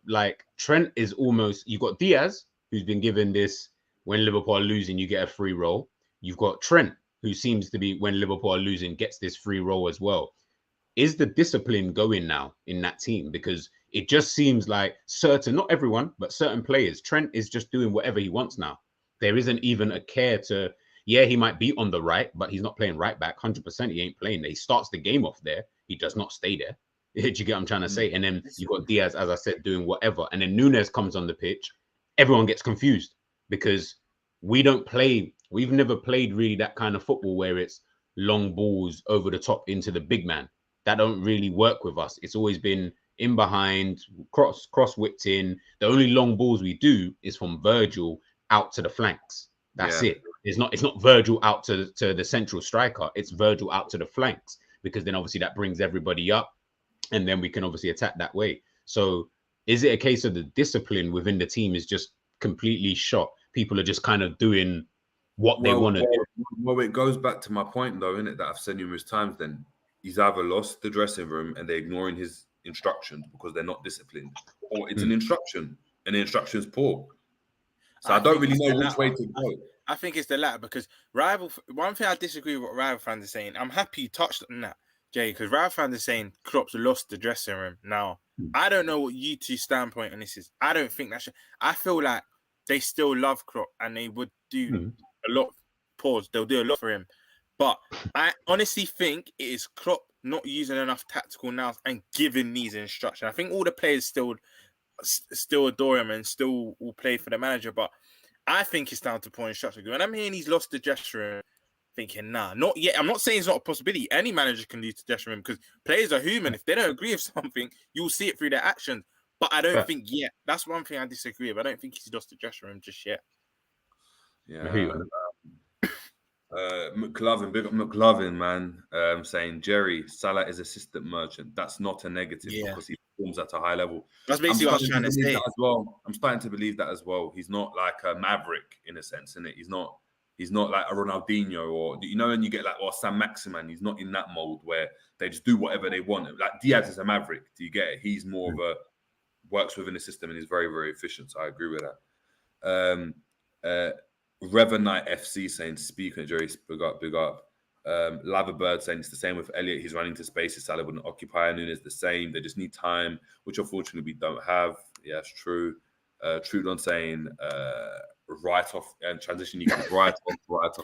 Like Trent is almost. You've got Diaz, who's been given this when Liverpool are losing, you get a free roll. You've got Trent, who seems to be when Liverpool are losing, gets this free roll as well. Is the discipline going now in that team? Because it just seems like not everyone, but certain players, Trent is just doing whatever he wants now. There isn't even a care to. Yeah, he might be on the right, but he's not playing right back. 100%, he ain't playing there. He starts the game off there. He does not stay there. Do you get what I'm trying to say? And then you've got Diaz, as I said, doing whatever. And then Nunez comes on the pitch. Everyone gets confused because we've never played really that kind of football where it's long balls over the top into the big man. That don't really work with us. It's always been in behind, cross-whipped in. The only long balls we do is from Virgil out to the flanks. That's it. It's not Virgil out to the central striker. It's Virgil out to the flanks, because then obviously that brings everybody up, and then we can obviously attack that way. So is it a case of the discipline within the team is just completely shot? People are just kind of doing what they want to do. Well, it goes back to my point, though, isn't it, that I've said numerous times then. He's either lost the dressing room and they're ignoring his instructions because they're not disciplined, or it's an instruction and the instruction's poor. So I don't really know which way to go. I think it's the latter, because one thing I disagree with what rival fans are saying. I'm happy you touched on that, Jay, because rival fans are saying Klopp's lost the dressing room. Now, I don't know what you two's standpoint on this is. I don't think that should. I feel like they still love Klopp and they would do a lot. They'll do a lot for him. But I honestly think it is Klopp not using enough tactical nous and giving these instructions. I think all the players still adore him and still will play for the manager, but I think it's down to poor instruction. When I'm hearing he's lost the dressing room, thinking, nah, not yet. I'm not saying it's not a possibility. Any manager can lose the dressing room because players are human. If they don't agree with something, you'll see it through their actions. But I don't think yet. That's one thing I disagree with. I don't think he's lost the dressing room just yet. Yeah. McLovin, big up McLovin, man. Saying Jerry Salah is assistant merchant. That's not a negative because he performs at a high level. That's basically what I was trying to say. As well. I'm starting to believe that as well. He's not like a maverick in a sense, innit? He's not like a Ronaldinho or when you get like Sam Maximan. He's not in that mold where they just do whatever they want. Like Diaz is a maverick. Do you get it? He's more of a works within the system and is very, very efficient. So I agree with that. Revenite FC saying, speaking of Jerry, big up. Lavabird saying it's the same with Elliot. He's running to spaces. Salah wouldn't occupy. Nunez the same. They just need time, which unfortunately we don't have. Yeah, that's true. Trudon saying right off and transition. You can right off.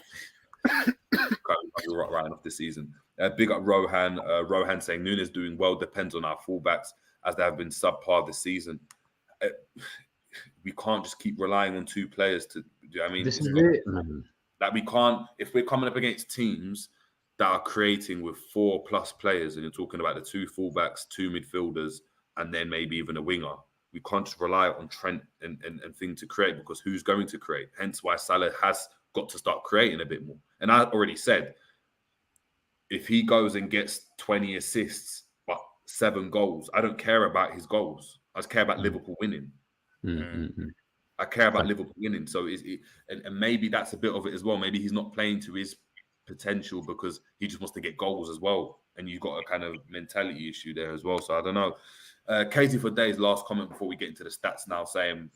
Right off this season. Big up Rohan. Rohan saying Nunez doing well depends on our fullbacks as they have been subpar this season. We can't just keep relying on two players to. I mean, this is it, man. That we can't. If we're coming up against teams that are creating with 4+ players, and you're talking about the 2 fullbacks, 2 midfielders, and then maybe even a winger, we can't just rely on Trent and thing to create because who's going to create? Hence why Salah has got to start creating a bit more. And I already said, if he goes and gets 20 assists but 7 goals, I don't care about his goals. I just care about Liverpool winning. Mm-hmm. I care about Liverpool winning. So and maybe that's a bit of it as well. Maybe he's not playing to his potential because he just wants to get goals as well. And you've got a kind of mentality issue there as well. So I don't know. Katie for Day's last comment before we get into the stats now saying,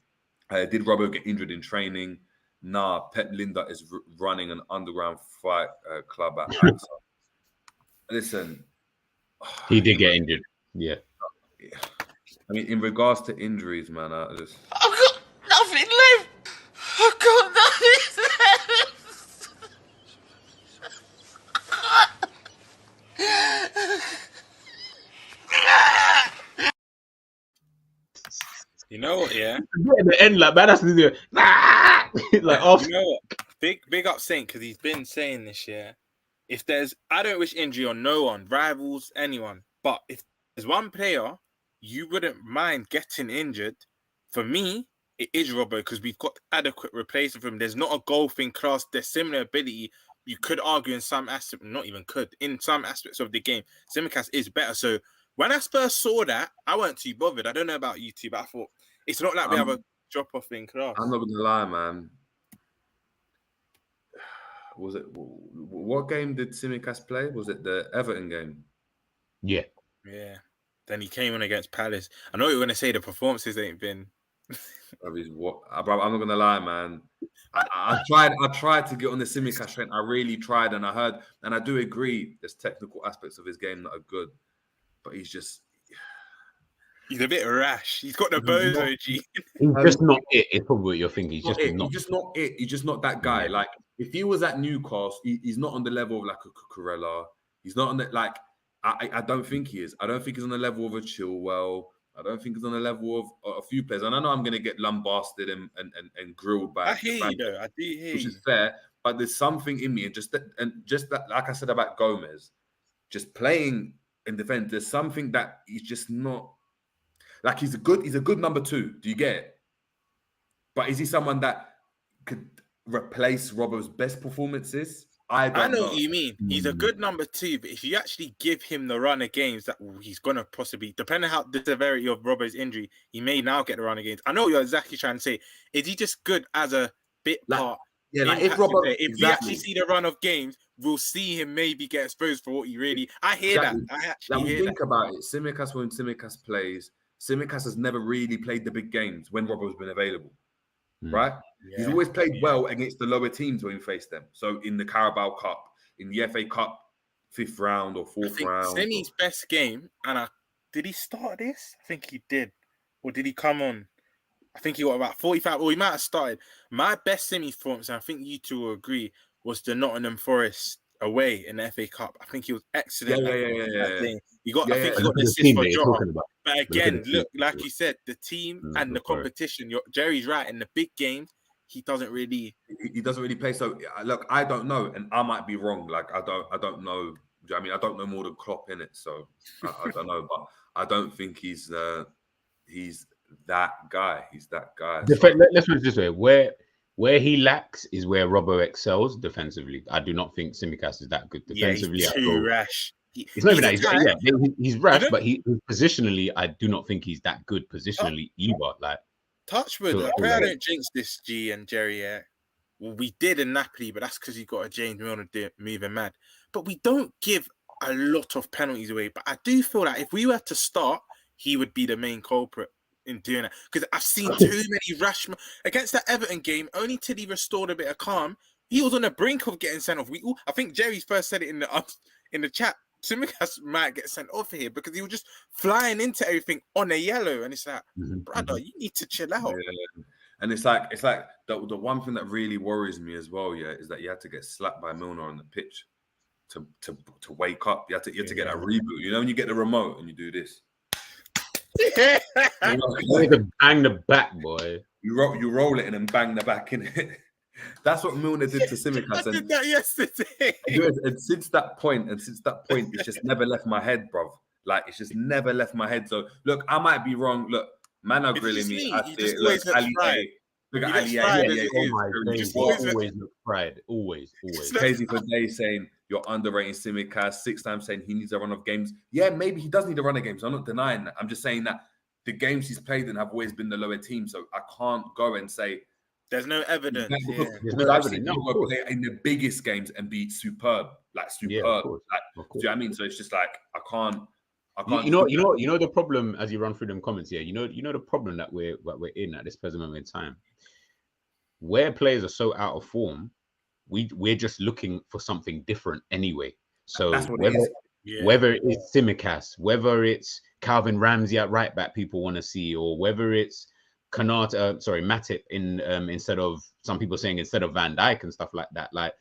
did Robbo get injured in training? Nah, Pep Linda is running an underground fight club at AXA. Listen. He did get injured. Yeah. I mean, in regards to injuries, man, I've got nothing left. I've got nothing left. You know what? Yeah. At the end, like man, that's the like off. You know what? Big up Saint because he's been saying this year. If there's, I don't wish injury on no one, rivals, anyone. But if there's one player you wouldn't mind getting injured, for me, it is Robbo because we've got adequate replacement for him. There's not a golfing class. There's similar ability. You could argue in some aspects, not even could, in some aspects of the game, Tsimikas is better. So when I first saw that, I weren't too bothered. I don't know about you two, but I thought it's not like we have a drop off in class. I'm not gonna lie, man. Was it what game did Tsimikas play? Was it the Everton game? Yeah. Then he came on against Palace. I know you were going to say the performances ain't been. I'm not going to lie, man. I tried to get on the Tsimikas train. I really tried, and I heard, and I do agree. There's technical aspects of his game that are good, but he's a bit rash. He's got the bozo G. He's just not it. It's probably what you're thinking. He's just not it. He's just not that guy. Like if he was at Newcastle, he's not on the level of like a Cucurella. He's not on the like. I don't think he is. I don't think he's on the level of a Chilwell. I don't think he's on the level of a few players. And I know I'm going to get lambasted and grilled by. I hear you though. I do hear you. Which is fair, but there's something in me, and just that, like I said about Gomez, just playing in defense. There's something that he's just not. Like he's a good number 2. Do you get it? But is he someone that could replace Robbo's best performances? I know what you mean. He's a good number 2, but if you actually give him the run of games that he's gonna possibly, depending on how the severity of Robbo's injury, he may now get the run of games. I know what you're exactly trying to say. Is he just good as a bit part? Yeah, like if Robbo, if we actually see the run of games, we'll see him maybe get exposed for what he really. I hear that. I actually think about it. Tsimikas, when Tsimikas plays, Tsimikas has never really played the big games when Robbo's been available, right? Yeah. He's always played well against the lower teams when we faced them. So in the Carabao Cup, in the FA Cup, 5th round or 4th round. Semi's best game, and did he start this? I think he did. Or did he come on? I think he got about 45, or he might have started. My best semi performance, and I think you two will agree, was the Nottingham Forest away in the FA Cup. I think he was excellent. Yeah. I think he got the assist for Jota. But again, look, like you said, the team and the competition. Jerry's right. In the big games, he doesn't really play. So look, I don't know, and I might be wrong. Like I don't know. I mean, I don't know more than Klopp in it, so I don't know. But I don't think he's that guy. He's that guy. Let's put it this way: Where he lacks is where Robbo excels defensively. I do not think Tsimikas is that good Yeah, defensively. he's too rash. It's not even that. He's a type- He's rash, You know- but positionally, I do not think he's that good positionally either. Like, Touchwood, So- I pray I don't jinx this, G and Jerry. Yeah, well, we did in Napoli, but that's because you got a James Milner moving mad. But we don't give a lot of penalties away. But I do feel like if we were to start, he would be the main culprit in doing it. Because I've seen too many rash against that Everton game. Only till he restored a bit of calm, he was on the brink of getting sent off. I think Jerry first said it in the chat. Tsimikas might get sent off here because he was just flying into everything on a yellow, and it's like, brother, you need to chill out. Yeah. And it's like the one thing that really worries me as well, yeah, is that you had to get slapped by Milner on the pitch to wake up. You had to get that reboot. You know, when you get the remote and you do this, you need to bang the back, boy. You roll it and then bang the back in it. That's what Milner did to Tsimikas. I did that yesterday. And since that point, it's just never left my head, bro. Like, it's just never left my head. So, look, I might be wrong. Look, man are grilling me. I see it. Look, Ali A. Look at Ali A. Always look fried. Always. Crazy for Day saying you're underrating Tsimikas. 6 times saying he needs a run of games. Yeah, maybe he does need a run of games. I'm not denying that. I'm just saying that the games he's played in have always been the lower team. So I can't go and say there's no evidence. Because I've seen people play in the biggest games and be superb. Yeah, do you know what I mean? So it's just like I can't. You know the problem as you run through them comments here. You know the problem that we're in at this present moment in time, where players are so out of form. We're just looking for something different anyway. So whether it's Tsimikas, whether it's Calvin Ramsey at right back, people want to see, or whether it's Matip instead of, some people saying instead of Van Dijk and stuff like that. Like,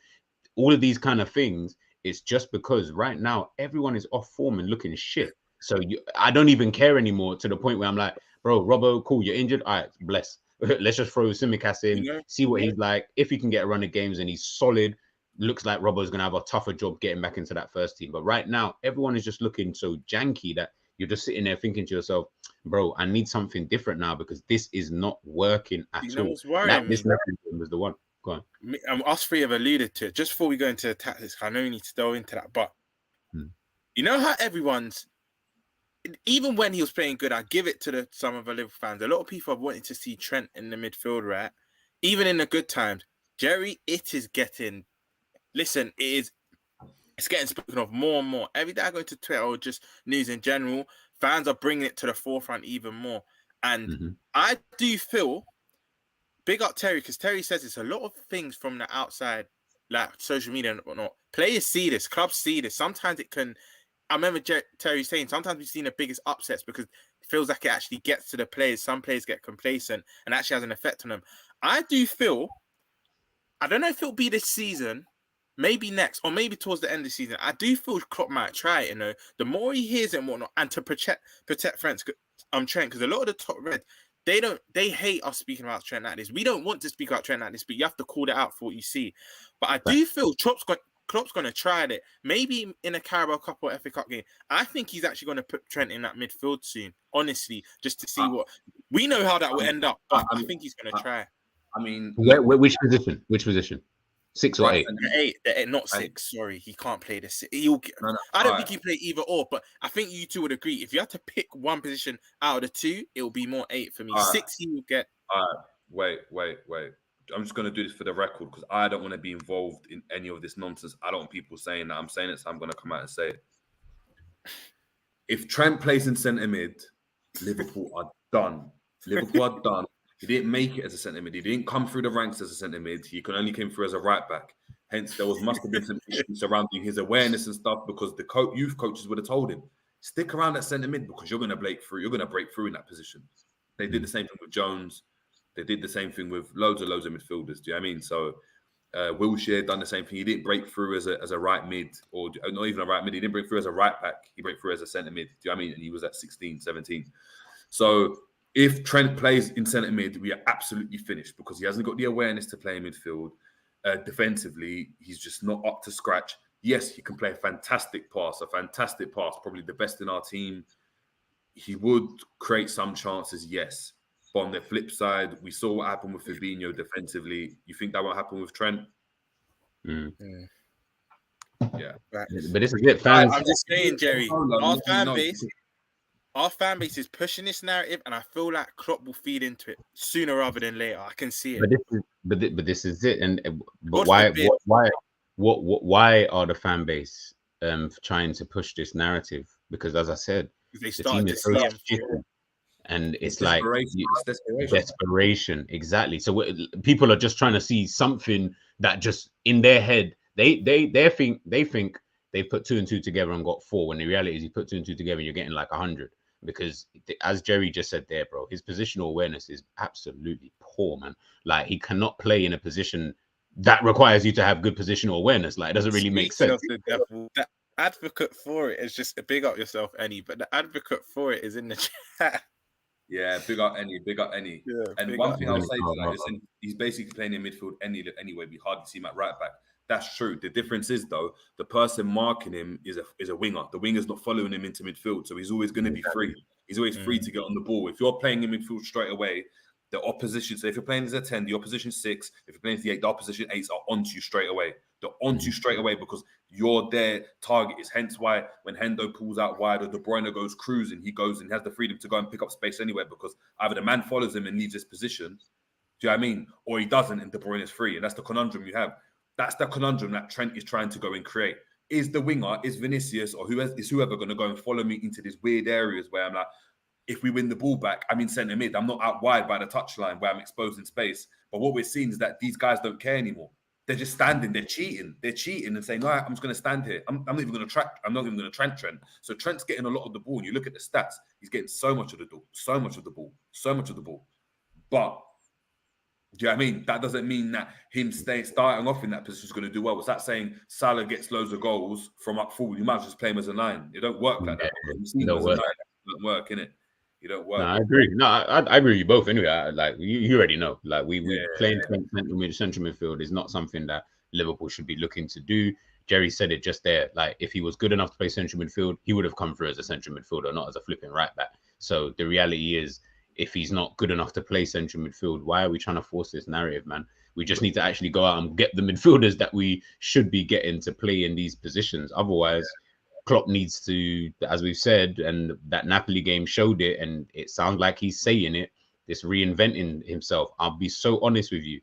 all of these kind of things, it's just because right now everyone is off form and looking shit. So I don't even care anymore, to the point where I'm like, bro, Robbo, cool, you're injured. All right, bless. Let's just throw Tsimikas in, see what he's like. If he can get a run of games and he's solid, looks like Robbo's going to have a tougher job getting back into that first team. But right now, everyone is just looking so janky that you're just sitting there thinking to yourself, bro, I need something different now because this is not working at all. This was the one. Go on. Us three have alluded to it. Just before we go into the tactics, I know we need to delve into that, but you know how everyone's, even when he was playing good, I give it to some of the Liverpool fans. A lot of people have wanted to see Trent in the midfield, right? Even in the good times. Jerry, it is getting, listen, it's getting spoken of more and more. Every day I go to Twitter or just news in general, fans are bringing it to the forefront even more. And I do feel, big up Terry, because Terry says it's a lot of things from the outside, like social media and whatnot. Players see this, clubs see this. Sometimes it can, I remember Terry saying, sometimes we've seen the biggest upsets because it feels like it actually gets to the players. Some players get complacent and actually has an effect on them. I do feel, I don't know if it'll be this season, maybe next, or maybe towards the end of the season. I do feel Klopp might try it, you know. The more he hears it and whatnot, and to protect Trent, because a lot of the top red, they hate us speaking about Trent like this. We don't want to speak about Trent like this, but you have to call it out for what you see. But I do feel Klopp's going to try it. Maybe in a Carabao Cup or FA Cup game. I think he's actually going to put Trent in that midfield soon, honestly, just to see what... We know how that will end up, but I think he's going to try. I mean... Which position? Which position? 6 or 8? The 8, not 6. Sorry, he can't play the 6. I don't think he play either or, but I think you two would agree. If you had to pick one position out of the 2, it will be more 8 for me. 6 he will get. Wait. I'm just going to do this for the record because I don't want to be involved in any of this nonsense. I don't want people saying that I'm saying it, so I'm going to come out and say it. If Trent plays in centre mid, Liverpool are done. Liverpool are done. He didn't make it as a centre mid. He didn't come through the ranks as a centre mid. He only came through as a right back. Hence, must have been some issues surrounding his awareness and stuff because the youth coaches would have told him, stick around at centre mid because you're going to break through. You're going to break through in that position. They did the same thing with Jones. They did the same thing with loads of midfielders. Do you know what I mean? So Wilshere done the same thing. He didn't break through as a right mid or not even a right mid. He didn't break through as a right back. He broke through as a centre mid. Do you know what I mean? And he was at 16, 17. So if Trent plays in centre mid, we are absolutely finished because he hasn't got the awareness to play in midfield. Defensively, he's just not up to scratch. Yes, he can play a fantastic pass, probably the best in our team. He would create some chances, yes. But on the flip side, we saw what happened with Fabinho defensively. You think that won't happen with Trent? Mm. Yeah. Right. But this is it, fans. I'm just saying, Jerry, Our our fan base is pushing this narrative, and I feel like Klopp will feed into it sooner rather than later. I can see it. But this is it. And but God why are the fan base trying to push this narrative? Because as I said, They the started team to is so see him. shitty. And it's desperation. desperation, exactly. So people are just trying to see something that just in their head they think they've put 2 and 2 together and got 4. When the reality is, you put 2 and 2 together and you're getting like 100. Because as Jerry just said there, bro, his positional awareness is absolutely poor, man. Like he cannot play in a position that requires you to have good positional awareness. Like it doesn't really make Speaking sense. of the devil, the advocate for it is just big up yourself, Annie. But the advocate for it is in the chat. Yeah, big up any. Yeah, And big one up thing I'll say to Any. that, you're saying he's basically playing in midfield anyway. We hardly see him at right back. That's true. The difference is though, the person marking him is a winger. The winger's not following him into midfield, so he's always going to be free. He's always free to get on the ball. If you're playing in midfield straight away, the opposition. So if you're playing as a 10, the opposition 6. If you're playing as the 8, the opposition 8s are onto you straight away. They're onto you straight away because you're their target. Is hence why when Hendo pulls out wide or De Bruyne goes cruising, he goes and has the freedom to go and pick up space anywhere because either the man follows him and leaves his position. Do you know what I mean? Or he doesn't and De Bruyne is free. And that's the conundrum you have. That's the conundrum that Trent is trying to go and create. Is the winger, is Vinicius, or whoever going to go and follow me into these weird areas where I'm like, if we win the ball back, I'm in centre mid. I'm not out wide by the touchline where I'm exposing space. But what we're seeing is that these guys don't care anymore. They're just standing. They're cheating. They're cheating and saying, "No, I'm just going to stand here. I'm not even going to track. I'm not even going to track Trent." So Trent's getting a lot of the ball. And you look at the stats. He's getting so much of the ball. But do you know what I mean? That doesn't mean that him starting off in that position is going to do well. Was that saying Salah gets loads of goals from up forward? You might just play him as a 9. It don't work like that. It don't work, innit? You don't work. No, I agree. No, I agree with you both. Anyway, like you already know, like we playing central midfield is not something that Liverpool should be looking to do. Jerry said it just there. Like if he was good enough to play central midfield, he would have come through as a central midfielder, not as a flipping right back. So the reality is, if he's not good enough to play central midfield, why are we trying to force this narrative, man? We just need to actually go out and get the midfielders that we should be getting to play in these positions. Otherwise, Klopp needs to, as we've said, and that Napoli game showed it, and it sounds like he's saying it, this reinventing himself. I'll be so honest with you.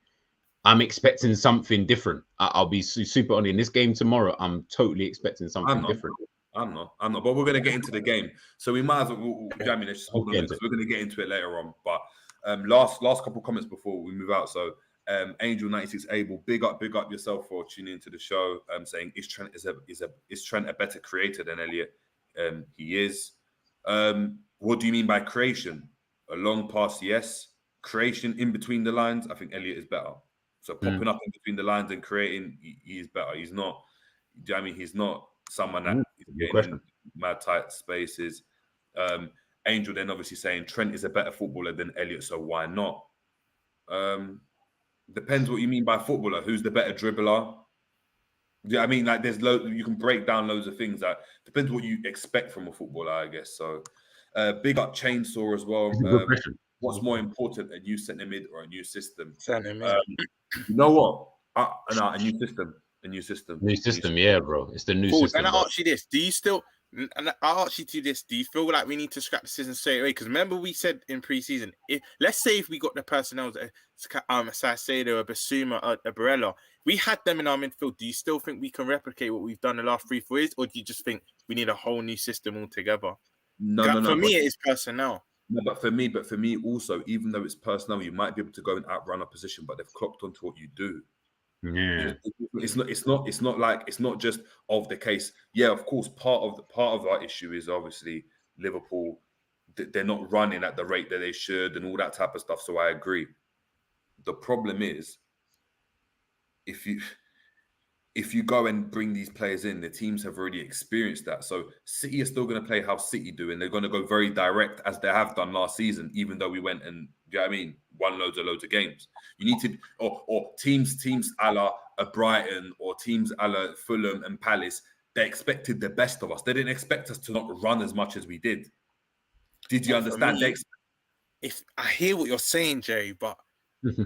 I'm expecting something different. I'll be super honest. In this game tomorrow, I'm totally expecting something different. I'm not. But we're going to get into the game. So we might as well, let's just hold on because we're going to get into it later on. But last couple of comments before we move out. So Angel96 Able, big up yourself for tuning into the show. Saying is Trent a better creator than Elliot? He is. What do you mean by creation? A long pass, yes. Creation in between the lines, I think Elliot is better. So popping up in between the lines and creating, he is better. He's not. Do you know what I mean? He's not someone that is getting in mad tight spaces. Angel then obviously saying Trent is a better footballer than Elliot, so why not? Depends what you mean by footballer. Who's the better dribbler? Yeah, I mean, like there's you can break down loads of things. That depends what you expect from a footballer, I guess. So, big up Chainsaw as well. What's more important, a new centre mid or a new system? Centre mid. You know what? A new system. A new system. New system, yeah, bro. It's the new system. And I ask you this: do you still? And I'll ask you this: do you feel like we need to scrap the system straight away? Because remember, we said in pre-season, let's say if we got the personnel, Saicedo, a Basuma, a Barella, we had them in our midfield. Do you still think we can replicate what we've done the last 3-4 years, or do you just think we need a whole new system altogether? No. For me, it is personnel. No, but for me also, even though it's personnel, you might be able to go and outrun a position, but they've clocked onto what you do. Yeah, it's not just of the case. Yeah, of course, part of our issue is obviously Liverpool. They're not running at the rate that they should and all that type of stuff. So I agree. The problem is if you go and bring these players in, the teams have already experienced that. So City are still going to play how City do, and they're going to go very direct as they have done last season, even though we went and, do you know what I mean, won loads of games. You need to, or teams a la Brighton or teams a la Fulham and Palace, they expected the best of us. They didn't expect us to not run as much as we did. Did you understand? if I hear what you're saying, Jerry, but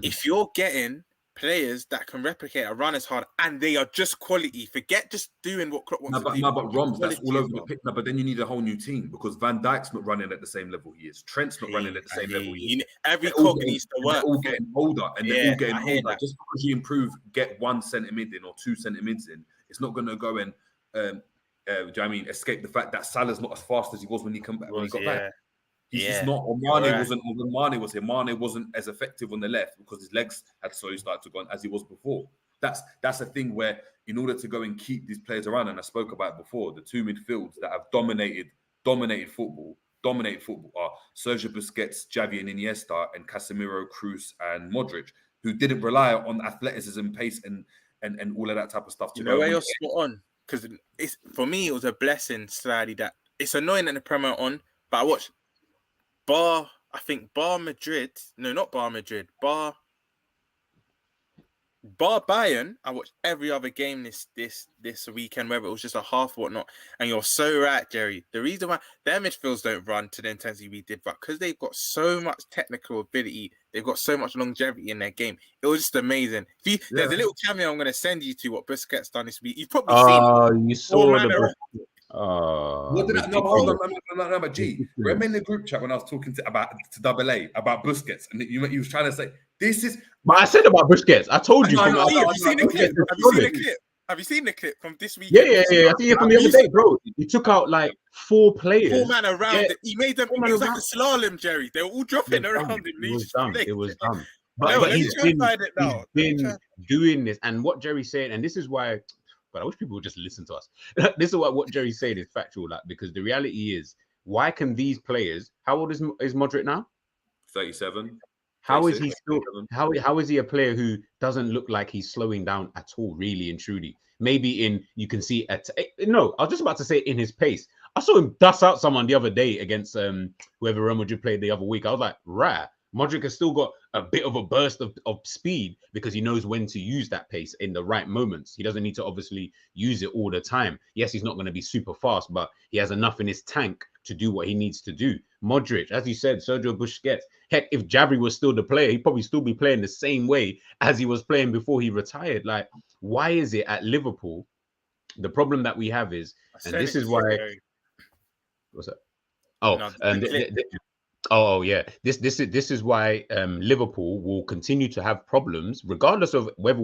if you're getting players that can replicate a run as hard and they are just quality, forget just doing what Klopp wants to do. But Romz, that's all over the well. pitch. No, but then you need a whole new team because Van Dijk's not running at the same level he is. Trent's not running at the same level he is. Every cog needs to work. They're all getting older, and they're all getting I hear older. that. Just because you improve, get 1 centre mid in or 2 centre mids in, it's not going to go and do you know what I mean, escape the fact that Salah's not as fast as he was when he come back. When he got back. He's not. Or Mane wasn't. When Mane was here, Mane wasn't as effective on the left because his legs had slowly started to go on as he was before. That's a thing where, in order to go and keep these players around, and I spoke about it before, the two midfields that have dominated football are Sergio Busquets, Xavi and Iniesta, and Casemiro, Kroos, and Modric, who didn't rely on athleticism, pace, and all of that type of stuff. You know where you're spot on, because for me it was a blessing slightly that it's annoying that the Premier on, but I watched Bar Madrid, Bar Bayern. I watched every other game this weekend, whether it was just a half or whatnot. And you're so right, Jerry. The reason why their midfields don't run to the intensity we did, but because they've got so much technical ability, they've got so much longevity in their game. It was just amazing. There's a little cameo I'm going to send you to what Busquets done this week. You've probably seen it. You saw the. What did I no, but G, remember in the group chat when I was talking to Double A about Busquets, and you was trying to say this is. But I said about Busquets. I told you. Have you seen the clip? Have you seen the clip from this week? Yeah. I think it's from the other day, bro. He took out like 4 players. 4 man around. Yeah. He made them. It was like a slalom, Jerry. They were all dropping around him. It was dumb. But he's been doing this, and what Jerry's saying, and this is why. But I wish people would just listen to us. This is what Jerry said is factual, like, because the reality is, why can these players? How old is Modric now? 37. How is he still? How is he a player who doesn't look like he's slowing down at all? Really and truly, maybe you can see no. I was just about to say in his pace. I saw him dust out someone the other day against whoever Real Madrid played the other week. I was like, rah. Modric has still got a bit of a burst of speed because he knows when to use that pace in the right moments. He doesn't need to obviously use it all the time. Yes, he's not going to be super fast, but he has enough in his tank to do what he needs to do. Modric, as you said, Sergio Busquets. Heck, if Xavi was still the player, he'd probably still be playing the same way as he was playing before he retired. Like, why is it at Liverpool? The problem that we have is, and this is why. What's that? Oh, yeah. This is why Liverpool will continue to have problems, regardless of whether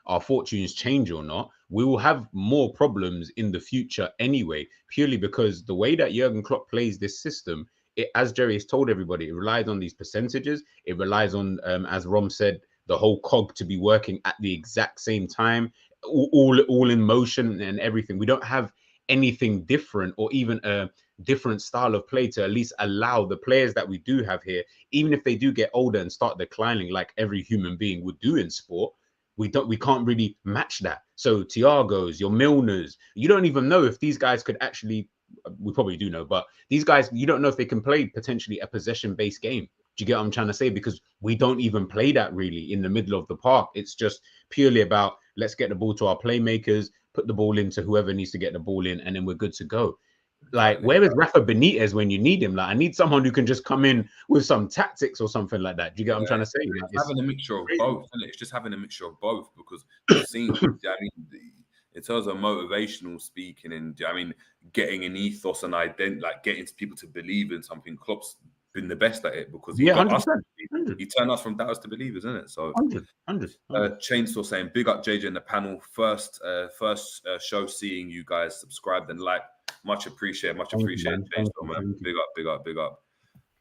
our fortunes change or not. We will have more problems in the future anyway, purely because the way that Jurgen Klopp plays this system, as Jerry has told everybody, it relies on these percentages. It relies on, as Romz said, the whole cog to be working at the exact same time, all in motion and everything. We don't have anything different or even a different style of play to at least allow the players that we do have here, even if they do get older and start declining like every human being would do in sport, we can't really match that. So Thiago's, your Milners, you don't even know if these guys could actually, we probably do know, but these guys, you don't know if they can play potentially a possession-based game. Do you get what I'm trying to say? Because we don't even play that really in the middle of the park. It's just purely about, let's get the ball to our playmakers, put the ball into whoever needs to get the ball in, and then we're good to go. Like, where is Rafa Benitez when you need him? Like, I need someone who can just come in with some tactics or something like that. Do you get what I'm trying to say? Like, having a mixture of both, isn't it? It's just having a mixture of both, because it seems, I mean, in terms of motivational speaking and, I mean, getting an ethos and like getting people to believe in something, Klopp's been the best at it, because he turned us from doubters to believers, isn't it? So 100. Chainsaw saying, big up JJ in the panel. First show seeing you guys subscribed and like. Much appreciated, Chainsaw, man. Big up.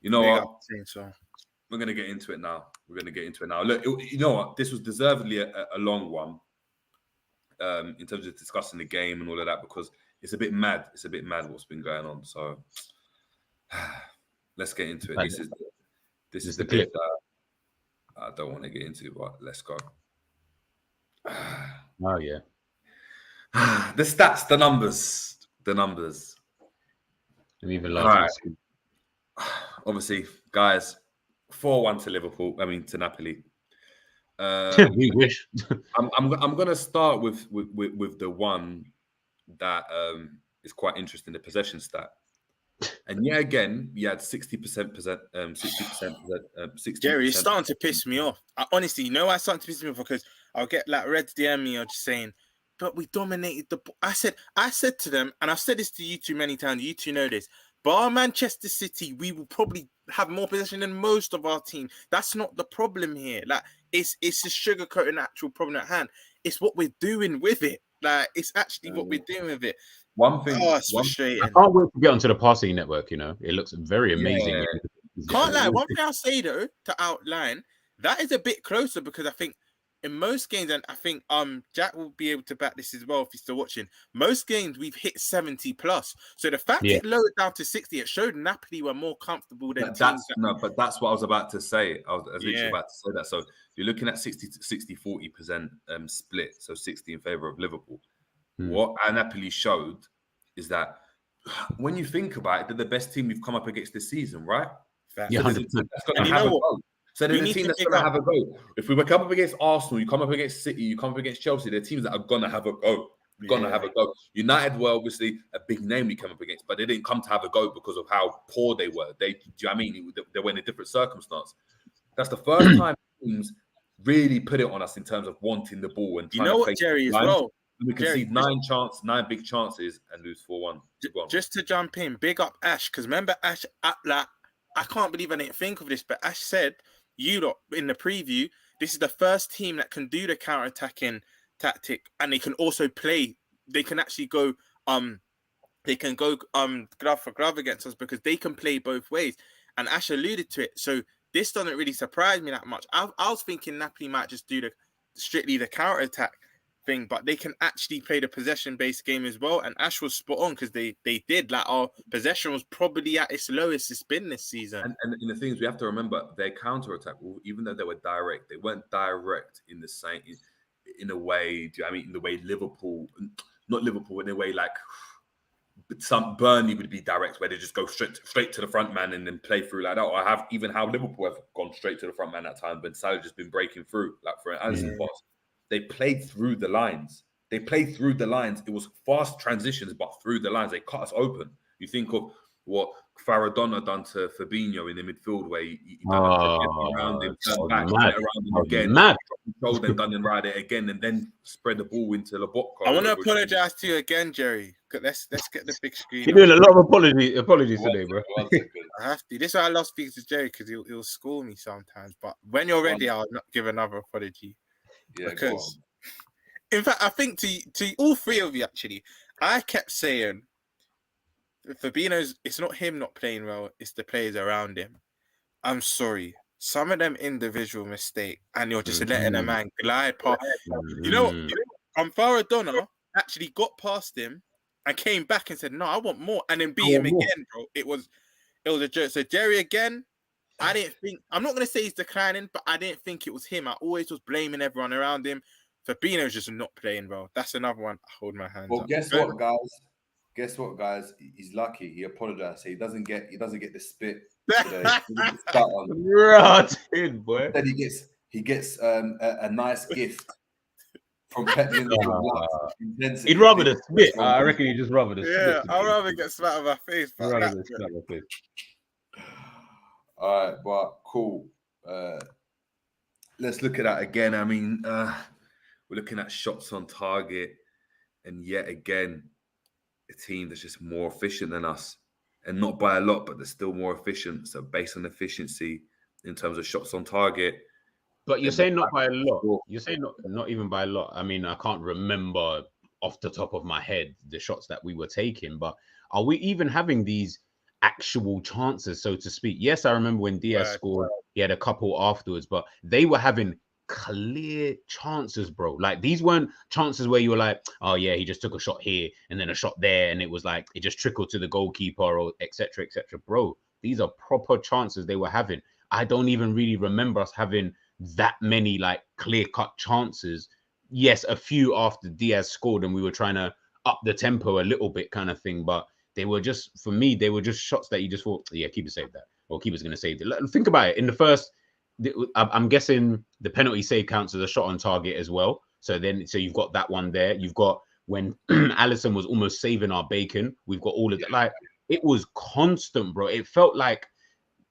You know what? We're gonna get into it now. Look, you know what? This was deservedly a long one. In terms of discussing the game and all of that, because it's a bit mad. What's been going on. So let's get into it. This is the bit that I don't want to get into, but let's go. Oh yeah. The stats, the numbers. And even right. Obviously, guys, 4-1 to Liverpool. I mean, to Napoli. We wish. I'm gonna start with the one that is quite interesting, the possession stat. And yet again, you had 60%, 60%. Jerry, it's starting to piss me off. Honestly, you know why it's starting to piss me off? Because I'll get like Reds DM me or just saying, but we dominated the ball. I said to them, and I've said this to you two many times, you two know this, bar Manchester City, we will probably have more possession than most of our team. That's not the problem here. Like, it's a sugarcoating actual problem at hand. It's what we're doing with it. Like, it's actually what we're doing with it. One thing. It's frustrating. I can't wait to get onto the passing network. You know, it looks very amazing. Yeah. Can't lie. One thing I'll say though, to outline, that is a bit closer because I think in most games, and I think Jack will be able to back this as well if he's still watching. Most games we've hit 70 plus. So the fact it lowered down to 60, it showed Napoli were more comfortable than but that's what I was about to say. I was literally about to say that. So you're looking at 40% split, so 60 in favor of Liverpool. What Napoli showed is that when you think about it, they're the best team we've come up against this season, right? Yeah, 100%. And you know what? So they're the team that's going to have a go. If we were come up against Arsenal, you come up against City, you come up against Chelsea, they're teams that are going to have a go. Have a go. United were obviously a big name we came up against, but they didn't come to have a go because of how poor they were. Do you know what I mean? They were in a different circumstance. That's the first time teams really put it on us in terms of wanting the ball and you know what, Jerry, as well. We concede 9 big chances and lose 4-1. Just to jump in, big up Ash, because remember Ash, like, I can't believe I didn't think of this, but Ash said, you lot in the preview, this is the first team that can do the counter-attacking tactic, and they can also play. They can actually go, glove for glove against us because they can play both ways. And Ash alluded to it, so this doesn't really surprise me that much. I was thinking Napoli might just do strictly the counter-attack thing, but they can actually play the possession-based game as well. And Ash was spot on because they did. Like, our possession was probably at its lowest it's been this season. And the things we have to remember, their counter-attack, even though they were direct, they weren't direct in the same in a way. Do you know what I mean? In the way Liverpool, not Liverpool, in a way like some Burnley would be direct, where they just go straight to the front man and then play through like that. Or how Liverpool have gone straight to the front man at times, but Salah just been breaking through like for an Alisson pass. They played through the lines. It was fast transitions, but through the lines. They cut us open. You think of what Faradona done to Fabinho in the midfield, where he done around him, turned back, around him again, shoulder, done him right there again, and then spread the ball into Lobotka. I want to apologize to you again, Jerry. Let's get the big screen. You're doing a lot of apologies today, bro. I have to. This is why I love speaking to Jerry, because he'll score me sometimes. But when you're ready, I'll not give another apology. Yeah, because, in fact, I think to all three of you, actually, I kept saying, Fabinho's, it's not him not playing well, it's the players around him. I'm sorry. Some of them individual mistakes, and you're just letting a man glide past. You know what? Faradona actually got past him and came back and said, no, I want more, and then beat him again, bro. It was a joke. So Jerry again, I'm not going to say he's declining, but I didn't think it was him. I always was blaming everyone around him. Fabinho's just not playing well. That's another one. I hold my hands up. Guess what, guys? He's lucky. He apologized. He doesn't get the spit today. Rotted, boy. Then he gets a nice gift from Pep Linders. He'd rather the spit. I reckon he'd just rather the spit. Yeah, I'd rather get spat on my face. All right, but cool. Let's look at that again. I mean, we're looking at shots on target, and yet again, a team that's just more efficient than us, and not by a lot, but they're still more efficient. So based on efficiency in terms of shots on target. But you're saying not by a lot. You're saying not even by a lot. I mean, I can't remember off the top of my head the shots that we were taking, but are we even having these actual chances, so to speak? Yes, I remember when Diaz scored, he had a couple afterwards, but they were having clear chances, bro. Like, these weren't chances where you were like, oh yeah, he just took a shot here and then a shot there, and it was like it just trickled to the goalkeeper or etc. Bro, these are proper chances they were having. I don't even really remember us having that many like clear-cut chances. Yes, a few after Diaz scored and we were trying to up the tempo a little bit kind of thing, but they were just, for me, they were just shots that you just thought, yeah, keeper saved that, or keeper's going to save it. Think about it. In the first, I'm guessing the penalty save counts as a shot on target as well. So you've got that one there. You've got when Alisson was almost saving our bacon. We've got all of that. Like, It was constant, bro. It felt like,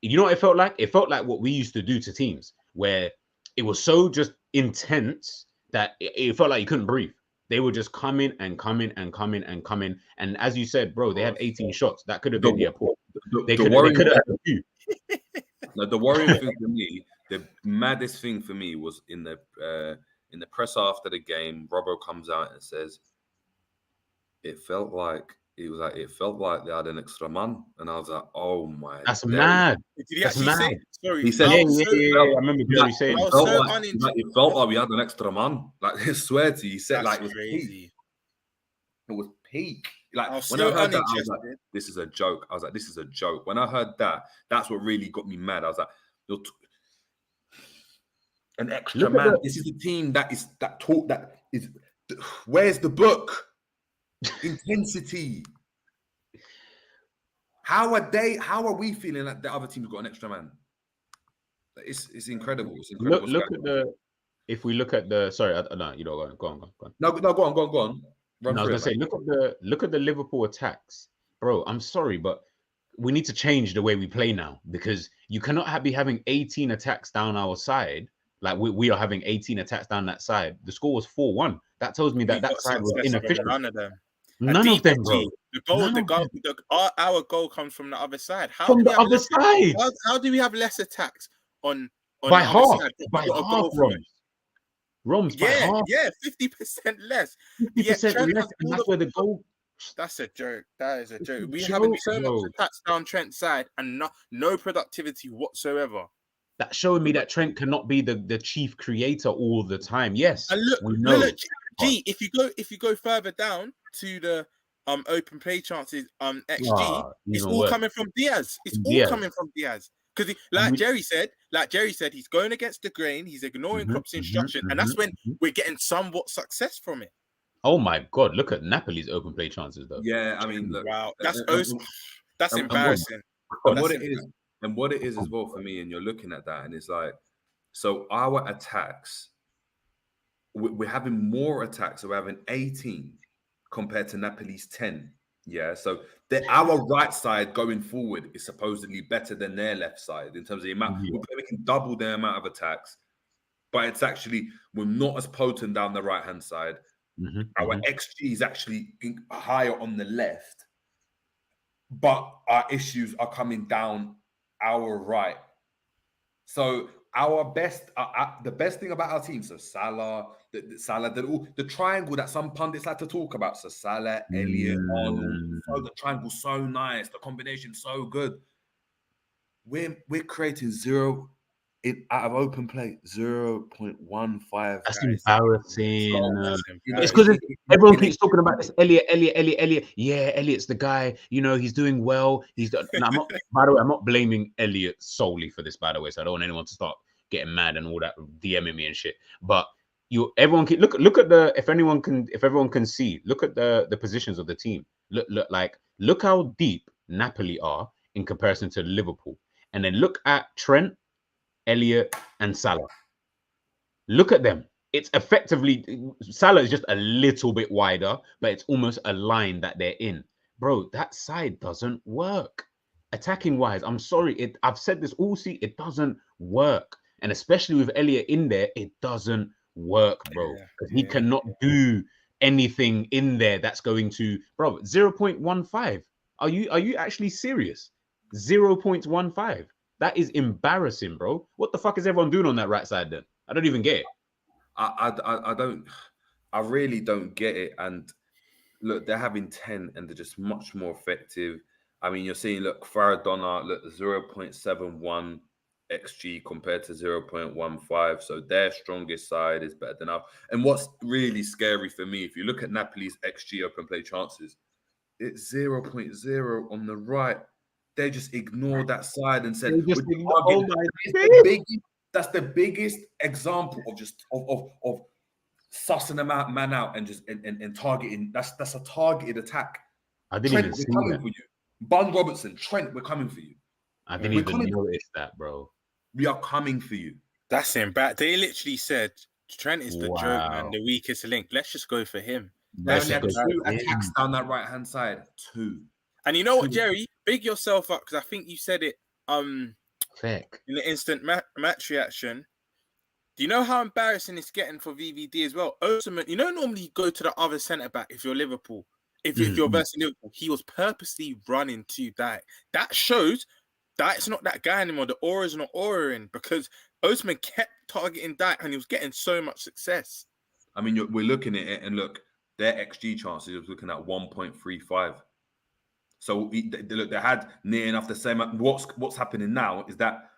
you know what it felt like? It felt like what we used to do to teams, where it was so just intense that it felt like you couldn't breathe. They were just coming and coming and coming and coming. And as you said, bro, they had 18 shots. That could have been their point. They could have had a few. No, the worrying thing for me, the maddest thing for me was in the press after the game. Robbo comes out and says, "It felt like they had an extra man," and I was like, "Oh my!" That's mad. Did he actually say it? Sorry, he said, "Yeah." I remember Jerry saying it felt like we had an extra man. Like, I swear to you, he said, like, it was crazy. It was peak. Like, when so I heard that, I was like, "This is a joke." I was like, "This is a joke." When I heard that, that's what really got me mad. I was like, an extra man. This is a team that is. Where's the book? Intensity. How are we feeling like the other team's got an extra man? It's incredible. It's incredible. If we look at the no, you know, go on. No, go on. I was gonna say, look at the Liverpool attacks, bro. I'm sorry, but we need to change the way we play now, because you cannot be having 18 attacks down our side. Like we are having 18 attacks down that side. The score was 4-1. That tells me that side was inefficient. None of them. None of them, bro. Our goal comes from the other side. How do we have less attacks on by the half? other side? By half, Romz, by half. 50% less. 50% less, and that's where the goal. That's a joke. That is a joke. We having so much attacks down Trent's side and no productivity whatsoever. That's showing me that Trent cannot be the chief creator all the time. Yes, and look, we know. Look, G, if you go further down to the open play chances XG, it's all coming from Diaz. It's all coming from Diaz. Because like Jerry said, he's going against the grain. He's ignoring Klopp's instruction, and that's when we're getting somewhat success from it. Oh my God! Look at Napoli's open play chances, though. Yeah, I mean, look, wow, that's embarrassing. And what it is as well for me, and you're looking at that, and it's like, so our attacks, we're having more attacks. So we're having 18 compared to Napoli's 10. Yeah, so our right side going forward is supposedly better than their left side in terms of the amount. We can double the amount of attacks, but it's actually, we're not as potent down the right hand side. Our XG is actually higher on the left, but our issues are coming down our right. So our best, the best thing about our team, so Salah, the triangle that some pundits like to talk about. So Salah, Elliot, Arnold. So the triangle's so nice, the combination so good. We're creating out of open play 0.15. That's embarrassing. It's because everyone keeps talking about this. Elliot. Yeah, Elliot's the guy. You know, he's doing well. By the way, I'm not blaming Elliot solely for this. By the way, so I don't want anyone to start getting mad and all that, DMing me and shit. But everyone can look at the if everyone can see, look at the positions of the team. Look how deep Napoli are in comparison to Liverpool, and then look at Trent, Elliot, and Salah. Look at them. It's effectively, Salah is just a little bit wider, but it's almost a line that they're in. Bro, that side doesn't work. Attacking wise, I'm sorry. I've said this all season, it doesn't work. And especially with Elliot in there, it doesn't work, bro. Because he cannot do anything in there that's going to, bro, 0.15. Are you actually serious? 0.15. That is embarrassing, bro. What the fuck is everyone doing on that right side then? I don't even get it. I really don't get it. And look, they're having 10 and they're just much more effective. I mean, you're seeing, look, Faradona, look, 0.71 XG compared to 0.15. So their strongest side is better than ours. And what's really scary for me, if you look at Napoli's XG open play chances, it's 0.0 on the right. They just ignored that side and said, that's the biggest example of sussing them out, man out, and just and targeting. That's a targeted attack. I didn't even see that. For you. Bun Robertson, Trent, we're coming for you. I didn't even notice that, bro. We are coming for you. That's him back. They literally said Trent is the joke, man, the weakest link. Let's just go for him. They only had 2 attacks down that right hand side. 2. And you know what, Jerry? Big yourself up, because I think you said it Feck. in the instant match reaction. Do you know how embarrassing it's getting for VVD as well? Osman, you know, normally you go to the other centre back if you're Liverpool. If you're versus Liverpool, he was purposely running to Dijk. That shows Dijk's not that guy anymore. The aura's not auraing, because Osman kept targeting Dijk and he was getting so much success. I mean, we're looking at it, and look, their XG chances was looking at 1.35. So look, they had near enough the same. What's happening now is that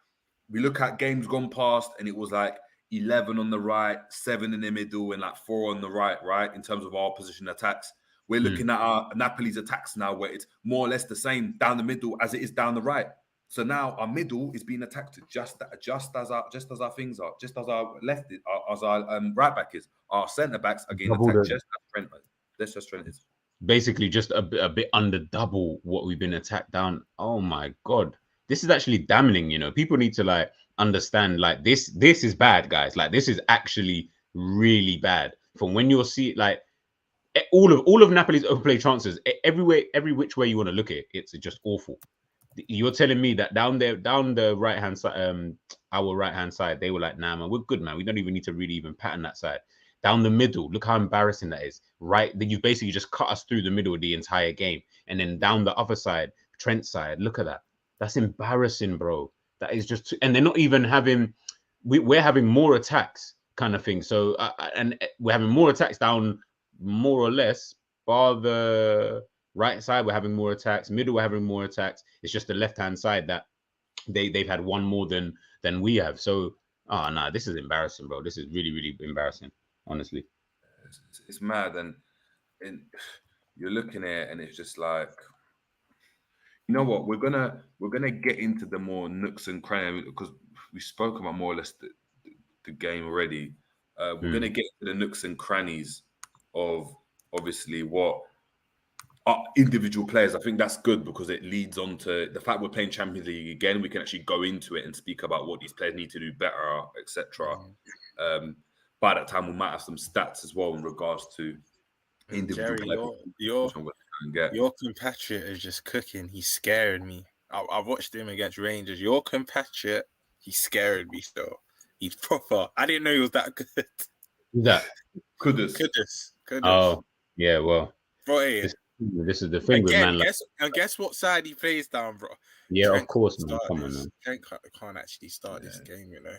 we look at games gone past, and it was like 11 on the right, 7 in the middle, and like 4 on the right, in terms of our position attacks. We're looking at our Napoli's attacks now, where it's more or less the same down the middle as it is down the right. So now our middle is being attacked just as our things are, just as our left is, as our right back is. Our centre backs are getting attacked just as Trent is. Basically, just a bit under double what we've been attacked down. Oh my God, this is actually damning. You know, people need to like understand, like this is bad, guys. Like this is actually really bad. From when you'll see like all of Napoli's open play chances, every which way you want to look at it, it's just awful. You're telling me that down the right hand side, our right hand side, they were like, nah, man, we're good, man. We don't even need to really even pattern that side. Down the middle, look how embarrassing that is. Right, that you basically just cut us through the middle of the entire game, and then down the other side, Trent's side. Look at that. That's embarrassing, bro. That is just, and they're not even having. We're having more attacks, kind of thing. So, and we're having more attacks down, more or less, bar the right side. We're having more attacks. Middle, we're having more attacks. It's just the left hand side that they've had one more than we have. So, this is embarrassing, bro. This is really, really embarrassing. Honestly, it's mad, and you're looking at it, and it's just like, you know what? We're gonna get into the more nooks and crannies, because we spoke about more or less the game already. We're gonna get into the nooks and crannies of obviously what our individual players. I think that's good, because it leads on to the fact we're playing Champions League again. We can actually go into it and speak about what these players need to do better, etc. By that time, we might have some stats as well in regards to individual players. Your compatriot is just cooking. He's scaring me. I watched him against Rangers. Your compatriot, he scared me still. He's proper. I didn't know he was that good. Who's that? Kudus. Oh, yeah, well. Bro, this is the thing with man. Guess what side he plays down, bro? Yeah, Trent, of course, man. Come on, man. Trent can't actually start this game, you know.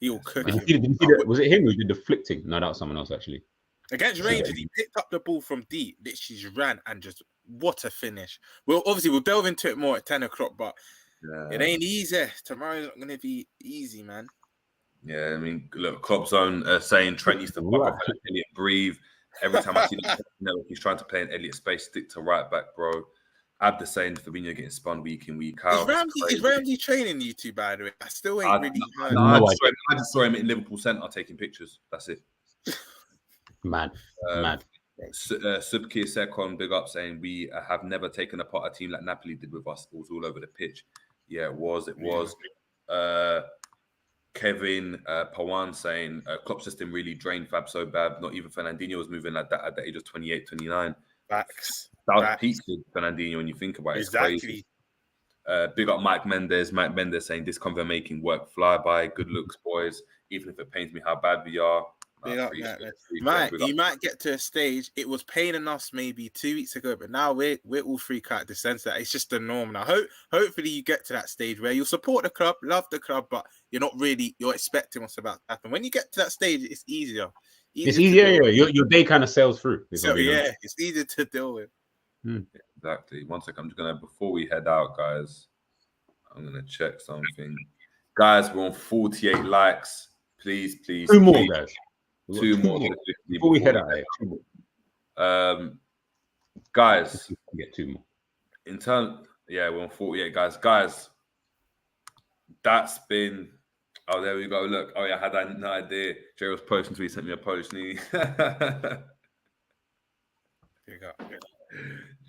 He'll cook. Was it him who did the flick thing? No, that was someone else actually. Against Rangers, he picked up the ball from deep, literally just ran, and just what a finish. Well, obviously we'll delve into it more at 10 o'clock, but it ain't easy. Tomorrow's not gonna be easy, man. Yeah, I mean, look, Kloppzone saying Trent needs to fuck off and Elliot breathe. Every time I see that, he's trying to play in Elliot space, stick to right back, bro. Abda saying Fabinho getting spun week in, week out. Is Ramsey training you two, by the way? I still ain't really heard. I just saw him in Liverpool Centre taking pictures. That's it. Mad. Subkir Sekon, big up, saying we have never taken apart a team like Napoli did with us. It was all over the pitch. Yeah, it was. Kevin Pawan saying Klopp system really drained Fab so bad. Not even Fernandinho was moving like that at the age of 28, 29. Facts. That was peak with Fernandinho when you think about it. Exactly. It's crazy. Big up Mike Mendes. Mike Mendes saying this convo making work fly by. Good looks, boys. Even if it pains me how bad we are. Big up, you might get to a stage. It was paining us maybe 2 weeks ago, but now we're all freak out the sense that it's just the norm now. Hopefully you get to that stage where you'll support the club, love the club, but you're expecting what's about to happen. When you get to that stage, it's easier. It's easier. Your day kind of sails through. So yeah, it's easier to deal with. Exactly. 1 second. I'm just gonna, before we head out, guys, I'm gonna check something. Guys, we're on 48 likes. Please. 2 more, guys. 2 more. Before we head out, guys, get 2 more. In turn, yeah, we're on 48, guys. Guys, that's been. Oh, there we go. Look. Oh, yeah, I had no idea. Jerry was posting to me. He sent me a post. Here you go.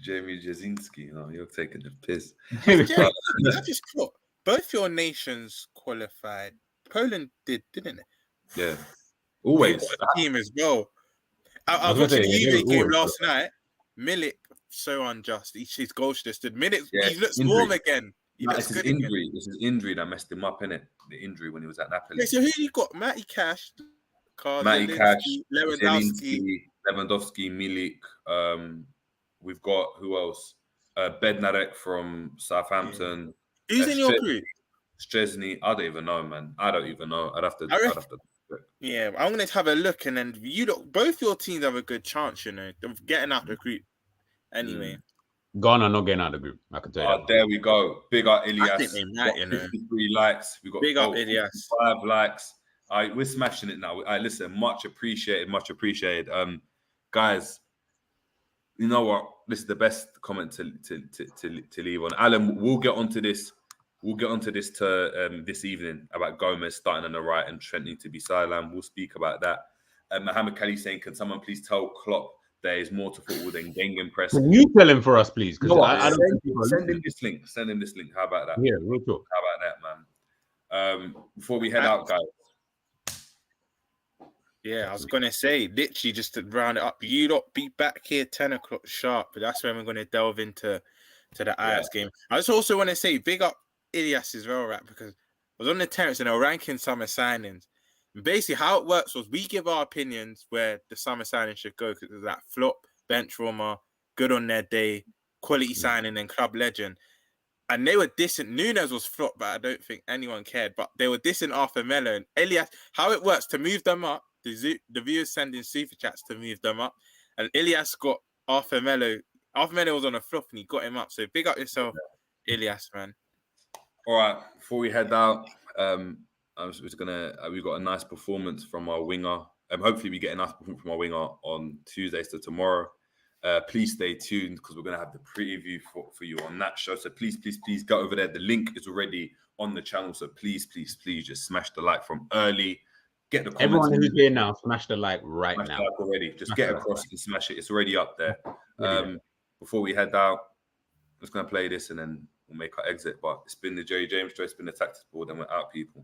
Jamie Jasinski. Oh, you're taking the piss. I just thought both your nations qualified. Poland didn't it? Yeah. Always. Team as well. I was watching the UK game last night. Milik so unjust. His goal should have stood minutes. Yeah, He looks injury. warm again. He Nah, looks it's his good again. injury. It's his injury that messed him up, innit? The injury when he was at Napoli. Okay, so who you got? Matty Cash, Matty Cash, Lewandowski. Lewandowski, Milik. We've got who else? Bednarek from Southampton. Who's in your group? Szczesny. I don't even know, man. I don't even know. I'd have to. Yeah, I'm gonna have a look, and then both your teams have a good chance, you know, of getting out the group. Anyway, Ghana not getting out of the group. I can tell you. There we go. Big up Ilias. I think they might, you know. 53 likes. We got Big up Ilias. 5 likes. We're smashing it now. Listen, much appreciated. Much appreciated. Guys, you know what? This is the best comment to leave on. Alan, we'll get onto this. We'll get onto this this evening about Gomez starting on the right and Trent need to be sidelined. We'll speak about that. Mohammed Kali saying, "Can someone please tell Klopp there is more to football than Gengen press?" Can you tell him for us, please? Because I don't send him this link. Send him this link. How about that? Yeah, we'll talk. How about that, man? Before we head out, guys. Yeah, I was gonna say, literally, just to round it up, you lot be back here 10 o'clock sharp, but that's when we're gonna delve into the Ajax game. I just also want to say, big up Ilias as well, right? Because I was on the terrace and they were ranking summer signings. And basically, how it works was we give our opinions where the summer signings should go, because there's that flop, bench warmer, good on their day, quality signing, and club legend. And they were dissing. Nunez was flop, but I don't think anyone cared. But they were dissing Arthur Melo and Ilias. How it works to move them up, the viewers sending super chats to move them up. And Ilias got Arthur Melo. Arthur Melo was on a flop and he got him up. So big up yourself, Ilias, man. All right, before we head out, we've got a nice performance from our winger. Hopefully we get a nice performance from our winger on Tuesday, so tomorrow. Please stay tuned because we're going to have the preview for you on that show. So please go over there. The link is already on the channel. So please just smash the like from early. Get the comments. Everyone who's here now, smash the like right now. The like already. Just get across and smash it. It's already up there. Before we head out, I'm just going to play this and then we'll make our exit. But it's been the Jerry James show. It's been the Tactics Board, and we're out, people.